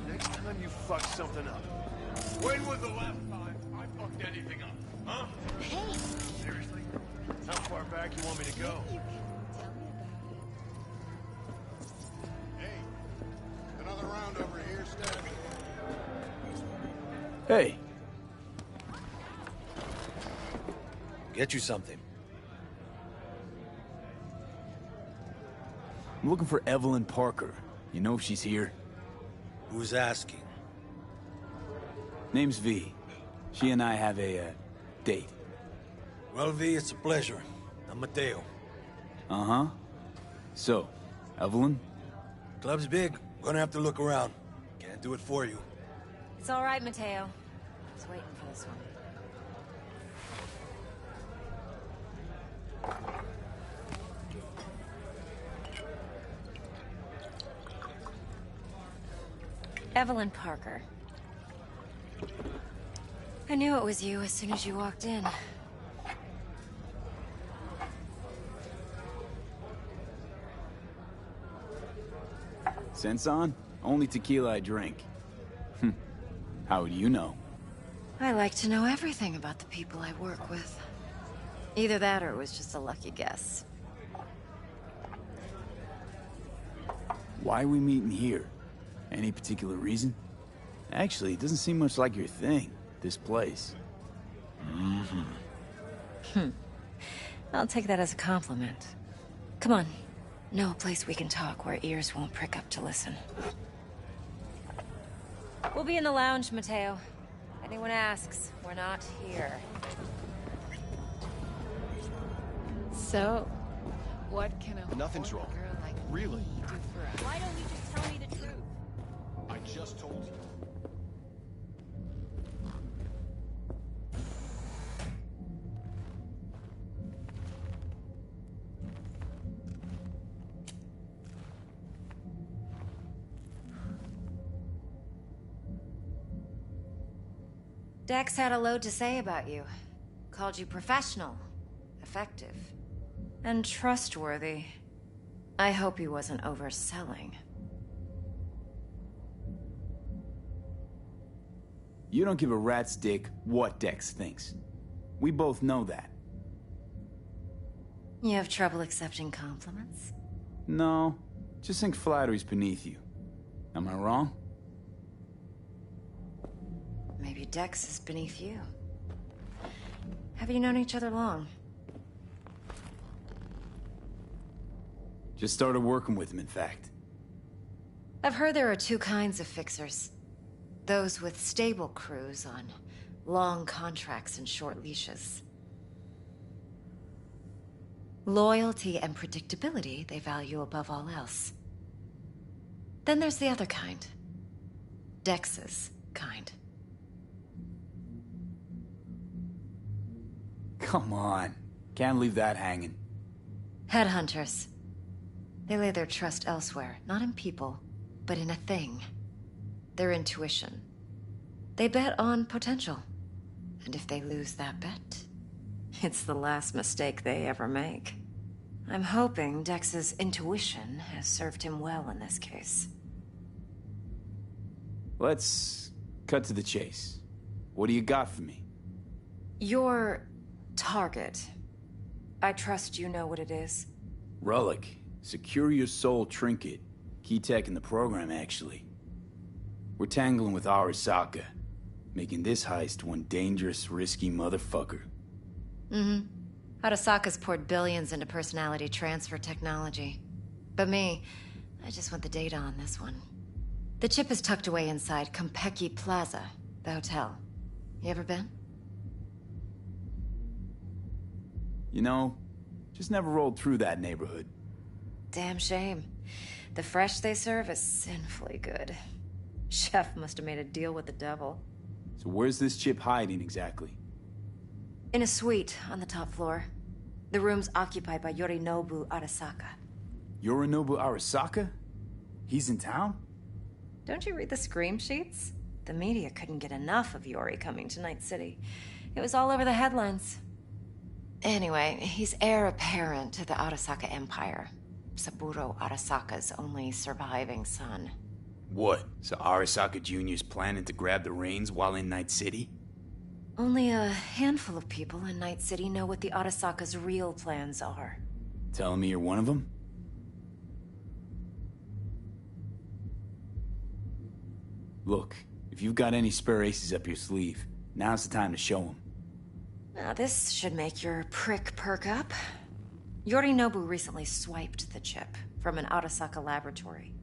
Speaker 8: Next time you fuck something up. When was the last time I fucked anything up? Huh?
Speaker 4: Hey!
Speaker 8: Seriously? How far back you want me to go?
Speaker 4: You can tell me about it.
Speaker 8: Hey, another round over here, Stab.
Speaker 3: Hey,
Speaker 16: Get you something.
Speaker 3: I'm looking for Evelyn Parker. You know if she's here?
Speaker 16: Who's asking?
Speaker 3: Name's V. She and I have a, date.
Speaker 16: Well, V, it's a pleasure. I'm Mateo.
Speaker 3: Uh-huh. So, Evelyn?
Speaker 16: Club's big. Gonna have to look around. Can't do it for you.
Speaker 5: It's all right, Mateo. I was waiting for this one. Evelyn Parker. I knew it was you as soon as you walked in.
Speaker 3: Sense on? Only tequila I drink. How would you know?
Speaker 5: I like to know everything about the people I work with. Either that or it was just a lucky guess.
Speaker 3: Why are we meeting here? Any particular reason? Actually, it doesn't seem much like your thing, this place.
Speaker 5: I'll take that as a compliment. Come on. Know a place we can talk where ears won't prick up to listen. We'll be in the lounge, Mateo. If anyone asks, we're not here.
Speaker 4: So, what can a
Speaker 8: Nothing's
Speaker 4: horny
Speaker 8: wrong.
Speaker 4: girl like
Speaker 8: Really?
Speaker 4: me do for us?
Speaker 1: Why don't you just tell me the truth?
Speaker 8: I just told you.
Speaker 5: Dex had a load to say about you. Called you professional, effective, and trustworthy. I hope he wasn't overselling.
Speaker 3: You don't give a rat's dick what Dex thinks. We both know that.
Speaker 5: You have trouble accepting compliments?
Speaker 3: No, just think flattery's beneath you. Am I wrong?
Speaker 5: Maybe Dex is beneath you. Have you known each other long?
Speaker 3: Just started working with him, in fact.
Speaker 5: I've heard there are two kinds of fixers. Those with stable crews on long contracts and short leashes. Loyalty and predictability they value above all else. Then there's the other kind. Dex's kind.
Speaker 3: Come on. Can't leave that hanging.
Speaker 5: Headhunters. They lay their trust elsewhere, not in people, but in a thing. Their intuition. They bet on potential. And if they lose that bet, it's the last mistake they ever make. I'm hoping Dex's intuition has served him well in this case.
Speaker 3: Let's cut to the chase. What do you got for me?
Speaker 5: Your target. I trust you know what it is.
Speaker 3: Relic. Secure your soul trinket. Key tech in the program, actually. We're tangling with Arasaka, making this heist one dangerous, risky motherfucker.
Speaker 5: Mm-hmm. Arasaka's poured billions into personality transfer technology. But me, I just want the data on this one. The chip is tucked away inside Konpeki Plaza, the hotel. You ever been?
Speaker 3: You know, just never rolled through that neighborhood.
Speaker 5: Damn shame. The fresh they serve is sinfully good. Chef must have made a deal with the devil.
Speaker 3: So where's this chip hiding exactly?
Speaker 5: In a suite on the top floor. The room's occupied by Yorinobu Arasaka.
Speaker 3: Yorinobu Arasaka? He's in town?
Speaker 5: Don't you read the scream sheets? The media couldn't get enough of Yori coming to Night City. It was all over the headlines. Anyway, he's heir apparent to the Arasaka Empire. Saburo Arasaka's only surviving son.
Speaker 3: What? So Arasaka Jr.'s planning to grab the reins while in Night City?
Speaker 5: Only a handful of people in Night City know what the Arasaka's real plans are.
Speaker 3: Telling me you're one of them? Look, if you've got any spare aces up your sleeve, now's the time to show them.
Speaker 5: Now this should make your prick perk up. Yorinobu recently swiped the chip from an Arasaka laboratory.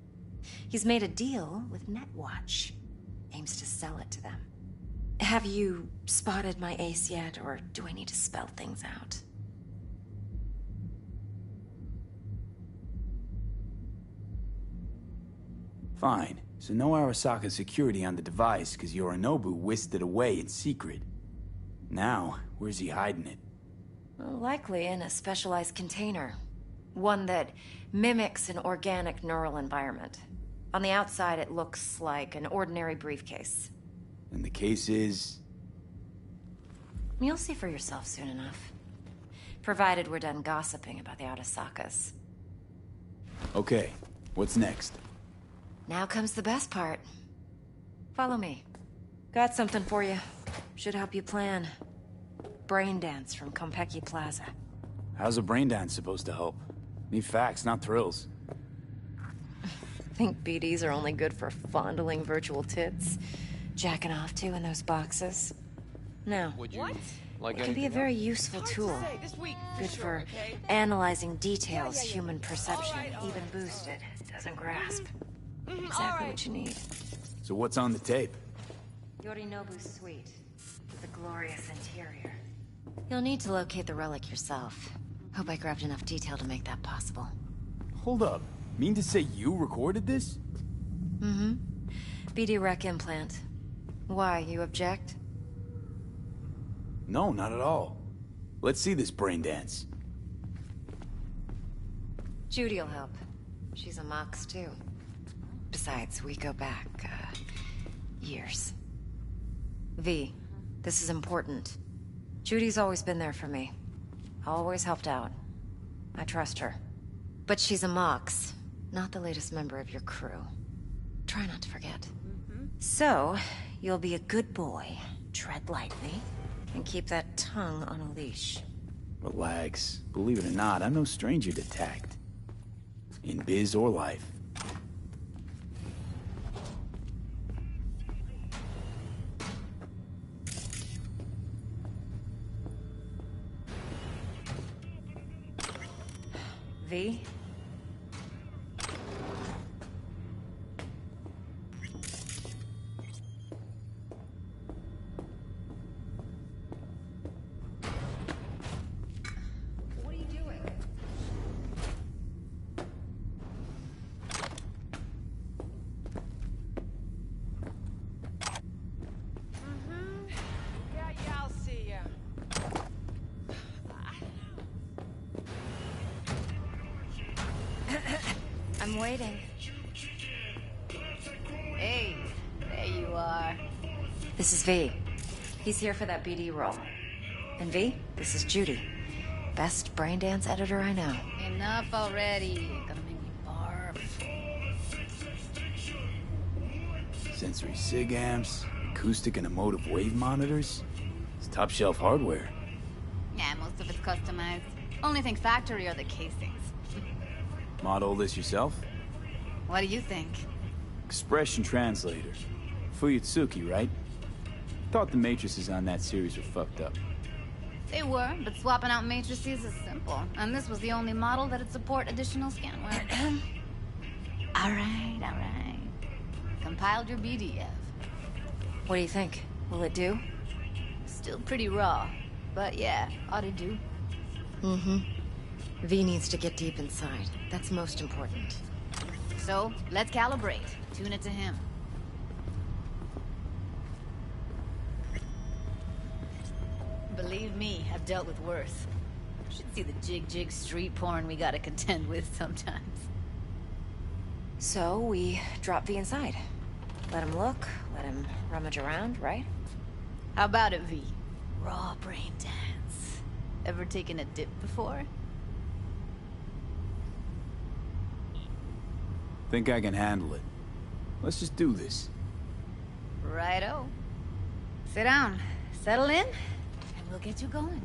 Speaker 5: He's made a deal with Netwatch. Aims to sell it to them. Have you spotted my ace yet, or do I need to spell things out?
Speaker 3: Fine. So no Arasaka security on the device because Yorinobu whisked it away in secret. Now, where's he hiding it?
Speaker 5: Well, likely in a specialized container. One that mimics an organic neural environment. On the outside, it looks like an ordinary briefcase.
Speaker 3: And the case is...
Speaker 5: You'll see for yourself soon enough. Provided we're done gossiping about the Arasakas.
Speaker 3: Okay, what's next?
Speaker 5: Now comes the best part. Follow me. Got something for you. Should help you plan. Brain dance from Konpeki Plaza.
Speaker 3: How's a brain dance supposed to help? Need facts, not thrills.
Speaker 5: Think BDs are only good for fondling virtual tits? Jacking off to in those boxes? No.
Speaker 17: Would you like
Speaker 5: It can be a very useful tool. Good for analyzing details human perception, even boosted, doesn't grasp. Exactly what you need.
Speaker 3: So what's on the tape?
Speaker 5: Yorinobu's suite, with a glorious interior. You'll need to locate the relic yourself. Hope I grabbed enough detail to make that possible.
Speaker 3: Hold up. Mean to say you recorded this?
Speaker 5: Mm-hmm. BD Rec implant. Why, you object?
Speaker 3: No, not at all. Let's see this brain dance.
Speaker 5: Judy'll help. She's a Mox, too. Besides, we go back, years. V, this is important. Judy's always been there for me. Always helped out. I trust her. But she's a Mox, not the latest member of your crew. Try not to forget. So, you'll be a good boy, tread lightly, and keep that tongue on a leash.
Speaker 3: Relax. Believe it or not, I'm no stranger to tact. In biz or life.
Speaker 5: V? What are you doing?
Speaker 15: Yeah, I'll see ya.
Speaker 5: I'm waiting.
Speaker 4: Hey, there you are.
Speaker 5: This is V. He's here for that BD role. And V, this is Judy. Best brain dance editor I know.
Speaker 4: Enough already. Gonna make me barf.
Speaker 3: Sensory sig amps, acoustic and emotive wave monitors? It's top-shelf hardware.
Speaker 4: Yeah, most of it's customized. Only thing factory are the casings.
Speaker 3: Model this yourself?
Speaker 4: What do you think?
Speaker 3: Expression translator. Fuyutsuki, right? Thought the matrices on that series were fucked up.
Speaker 4: They were, but swapping out matrices is simple. And this was the only model that'd support additional scanware. Alright. Compiled your BDF.
Speaker 5: What do you think? Will it do?
Speaker 4: Still pretty raw. But yeah, ought to do.
Speaker 5: Mm-hmm. V needs to get deep inside. That's most important.
Speaker 4: So, let's calibrate. Tune it to him. Believe me, I've dealt with worse. Should see the jig street porn we gotta contend with sometimes.
Speaker 5: So, we drop V inside. Let him look, let him rummage around, right?
Speaker 4: How about it, V? Raw brain dance. Ever taken a dip before?
Speaker 3: Think I can handle it. Let's just do this.
Speaker 4: Righto. Sit down, settle in, and we'll get you going.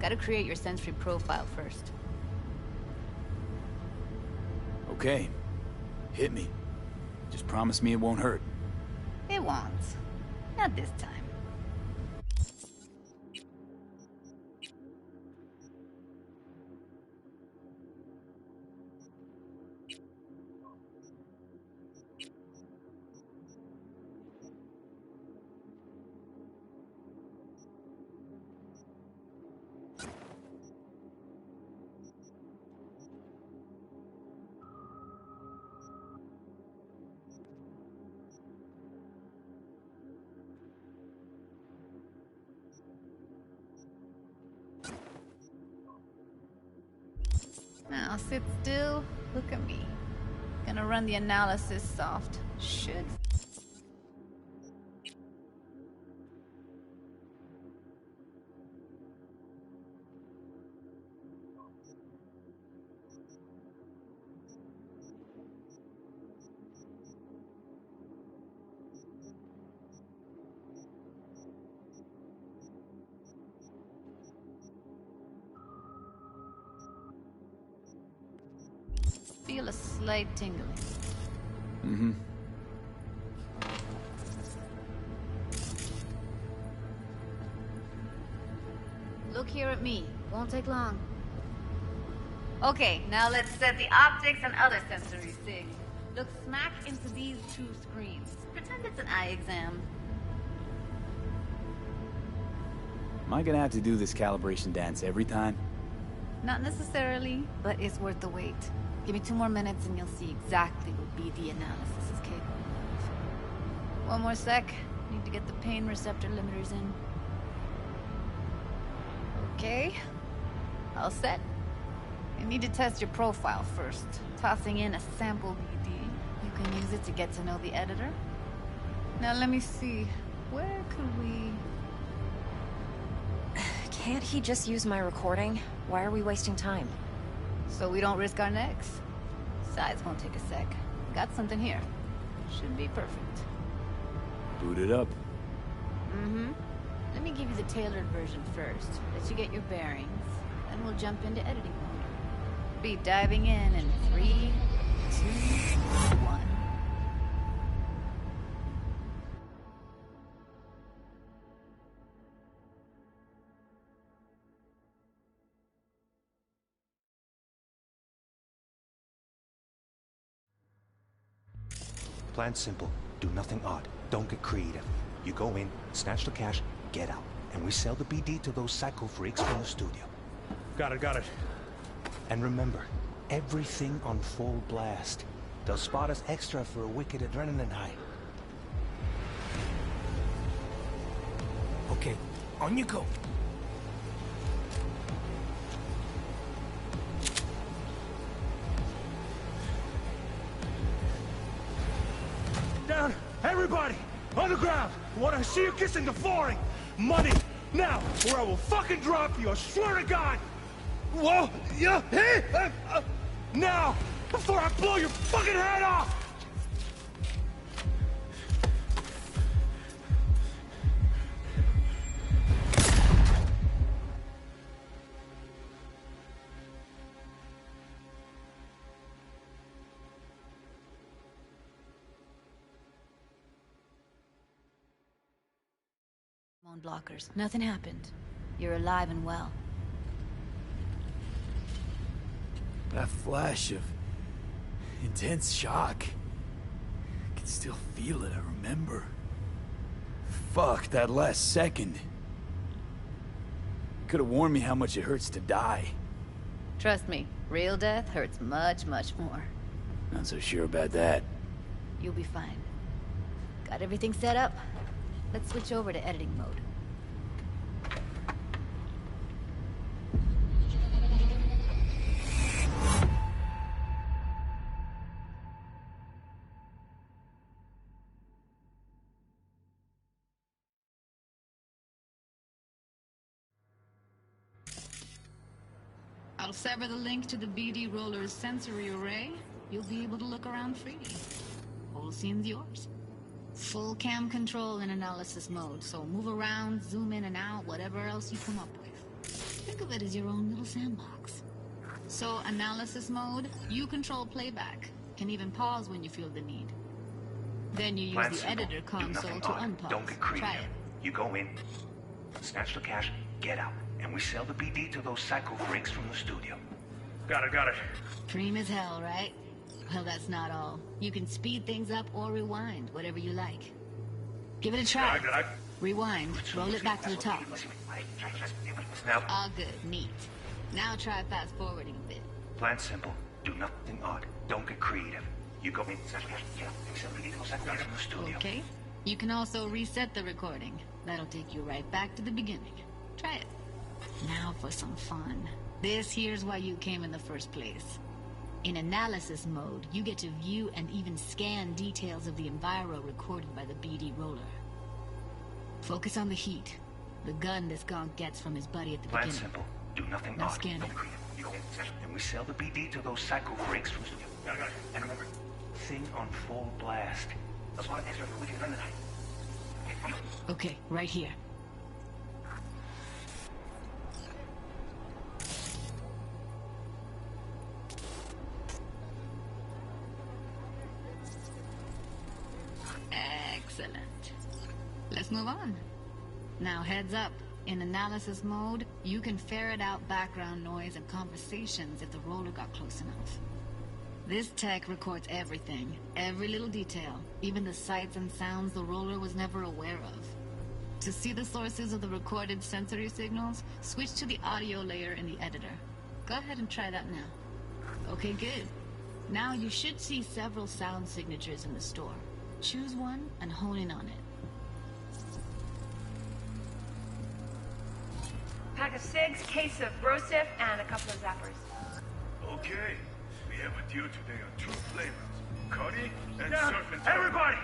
Speaker 4: Gotta create your sensory profile first.
Speaker 3: Okay. Hit me. Just promise me it won't hurt.
Speaker 4: It won't. Not this time. Now sit still, look at me. Gonna run the analysis soft. Should. Feel a slight tingling.
Speaker 3: Mm-hmm.
Speaker 4: Look here at me. Won't take long. Okay, now let's set the optics and other sensory sig. Look smack into these two screens. Pretend it's an eye exam.
Speaker 3: Am I gonna have to do this calibration dance every time?
Speaker 4: Not necessarily, but it's worth the wait. Give me 2 more minutes and you'll see exactly what BD analysis is capable of. 1 more sec. Need to get the pain receptor limiters in. Okay. All set. You need to test your profile first. Tossing in a sample BD. You can use it to get to know the editor. Now let me see. Where could we...
Speaker 5: Can't he just use my recording? Why are we wasting time?
Speaker 4: So we don't risk our necks. Size won't take a sec. Got something here. Should be perfect.
Speaker 3: Boot it up.
Speaker 4: Mm-hmm. Let me give you the tailored version first. Let you get your bearings. Then we'll jump into editing mode. Be diving in 3, 2, 1.
Speaker 12: Plan simple. Do nothing odd. Don't get creative. You go in, snatch the cash, get out. And we sell the BD to those psycho freaks from the studio.
Speaker 16: Got it.
Speaker 12: And remember, everything on full blast. They'll spot us extra for a wicked adrenaline high.
Speaker 16: Okay, on you go.
Speaker 8: Everybody, on the ground! I want to see you kissing the flooring! Money, now, or I will fucking drop you, I swear to God! Whoa, yeah, hey! Now, before I blow your fucking head off!
Speaker 4: Blockers. Nothing happened. You're alive and well.
Speaker 3: That flash of intense shock. I can still feel it, I remember. Fuck, that last second. Could have warned me how much it hurts to die.
Speaker 4: Trust me, real death hurts much, much more.
Speaker 3: Not so sure about that.
Speaker 4: You'll be fine. Got everything set up? Let's switch over to editing mode. I'll sever the link to the BD Roller's sensory array. You'll be able to look around freely. Whole scene's yours. Full cam control in analysis mode, so move around, zoom in and out, whatever else you come up with. Think of it as your own little sandbox. So, analysis mode, you control playback. Can even pause when you feel the need. Then you use the editor console to unpause.
Speaker 12: Don't get creative.
Speaker 4: Try it.
Speaker 12: You go in, snatch the cash, get out, and we sell the BD to those psycho freaks from the studio.
Speaker 8: Got it.
Speaker 4: Cream as hell, right? Well, that's not all. You can speed things up or rewind, whatever you like. Give it a try. Rewind, roll it back to the top. All good, neat. Now try fast forwarding a bit.
Speaker 12: Plan simple. Do nothing odd. Don't get creative. You go in, snatch the cash, get out, sell the BD to those psycho freaks from the studio.
Speaker 4: Okay. You can also reset the recording. That'll take you right back to the beginning. Try it. Now for some fun. This here's why you came in the first place. In analysis mode, you get to view and even scan details of the enviro recorded by the BD Roller. Focus on the heat. The gun this gonk gets from his buddy at the beginning.
Speaker 12: Plan simple. Do nothing
Speaker 4: Now
Speaker 12: odd.
Speaker 4: scan it.
Speaker 12: You go in, and we sell the BD to those psycho freaks from the studio. Got it. And remember, thing on full blast. That's what extra we can run tonight.
Speaker 4: Okay, right here. Excellent. Let's move on. Now heads up. In analysis mode, you can ferret out background noise and conversations if the roller got close enough. This tech records everything, every little detail, even the sights and sounds the roller was never aware of. To see the sources of the recorded sensory signals, switch to the audio layer in the editor. Go ahead and try that now. Okay, good. Now you should see several sound signatures in the store. Choose one and hone in on it.
Speaker 17: Pack of cigs, case of Brosif, and a couple of zappers.
Speaker 8: Okay, we have a deal today on 2 flavors. Cuddy and surf and turf. Everybody!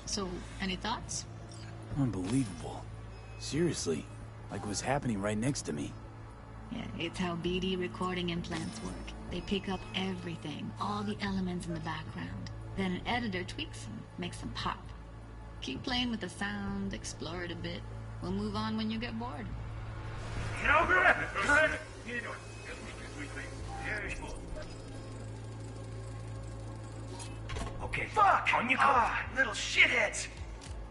Speaker 4: So, any thoughts?
Speaker 3: Unbelievable. Seriously, like it was happening right next to me.
Speaker 4: Yeah, it's how BD recording implants work. They pick up everything, all the elements in the background. Then an editor tweaks them, makes them pop. Keep playing with the sound, explore it a bit. We'll move on when you get bored.
Speaker 12: Okay, fuck! On you go! Little shitheads!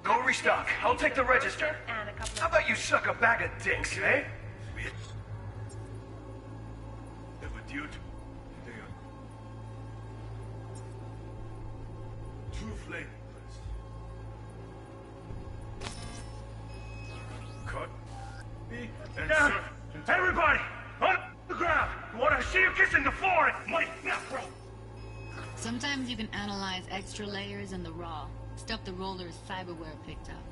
Speaker 12: Go restock. I'll take the register. How about you suck a bag of dicks, eh?
Speaker 8: We have a deal today on 2 flavors. Cut. And surf. Everybody! On the ground! I want to see you kissing the floor! Money! Now, bro!
Speaker 4: Sometimes you can analyze extra layers in the raw. Stuff the roller's cyberware picked up.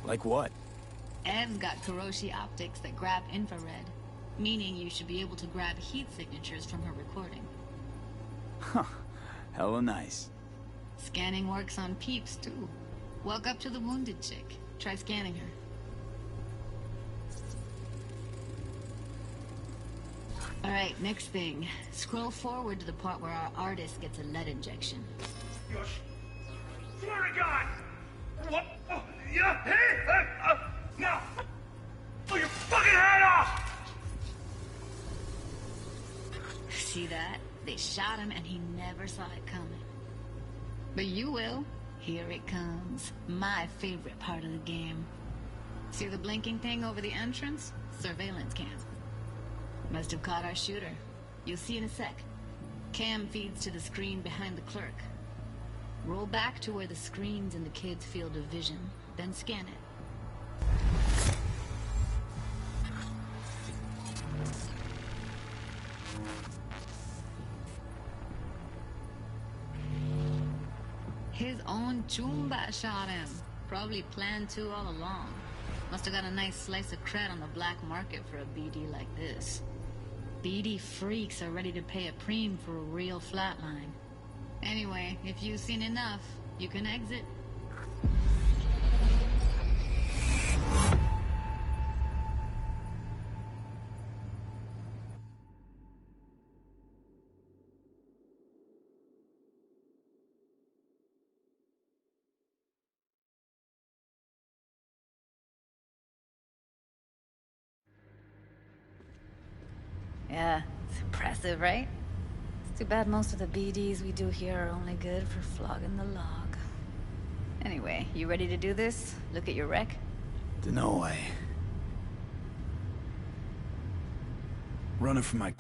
Speaker 3: Like what?
Speaker 4: Ev's got Kiroshi optics that grab infrared, meaning you should be able to grab heat signatures from her recording.
Speaker 3: Huh. Hella nice.
Speaker 4: Scanning works on peeps, too. Walk up to the wounded chick. Try scanning her. Alright, next thing. Scroll forward to the part where our artist gets a lead injection.
Speaker 8: Swear to God! What? Oh, yeah, hey! Now! Pull your fucking head off!
Speaker 4: See that? They shot him and he never saw it coming. But you will. Here it comes. My favorite part of the game. See the blinking thing over the entrance? Surveillance cam. Must have caught our shooter. You'll see in a sec. Cam feeds to the screen behind the clerk. Roll back to where the screen's in the kid's field of vision, then scan it. His own Chumba shot him. Probably planned to all along. Must have got a nice slice of cred on the black market for a BD like this. BD freaks are ready to pay a preem for a real flatline. Anyway, if you've seen enough, you can exit. Yeah, it's impressive, right? It's too bad most of the BDs we do here are only good for flogging the log. Anyway, you ready to do this? Look at your rec?
Speaker 3: Dunno, running from my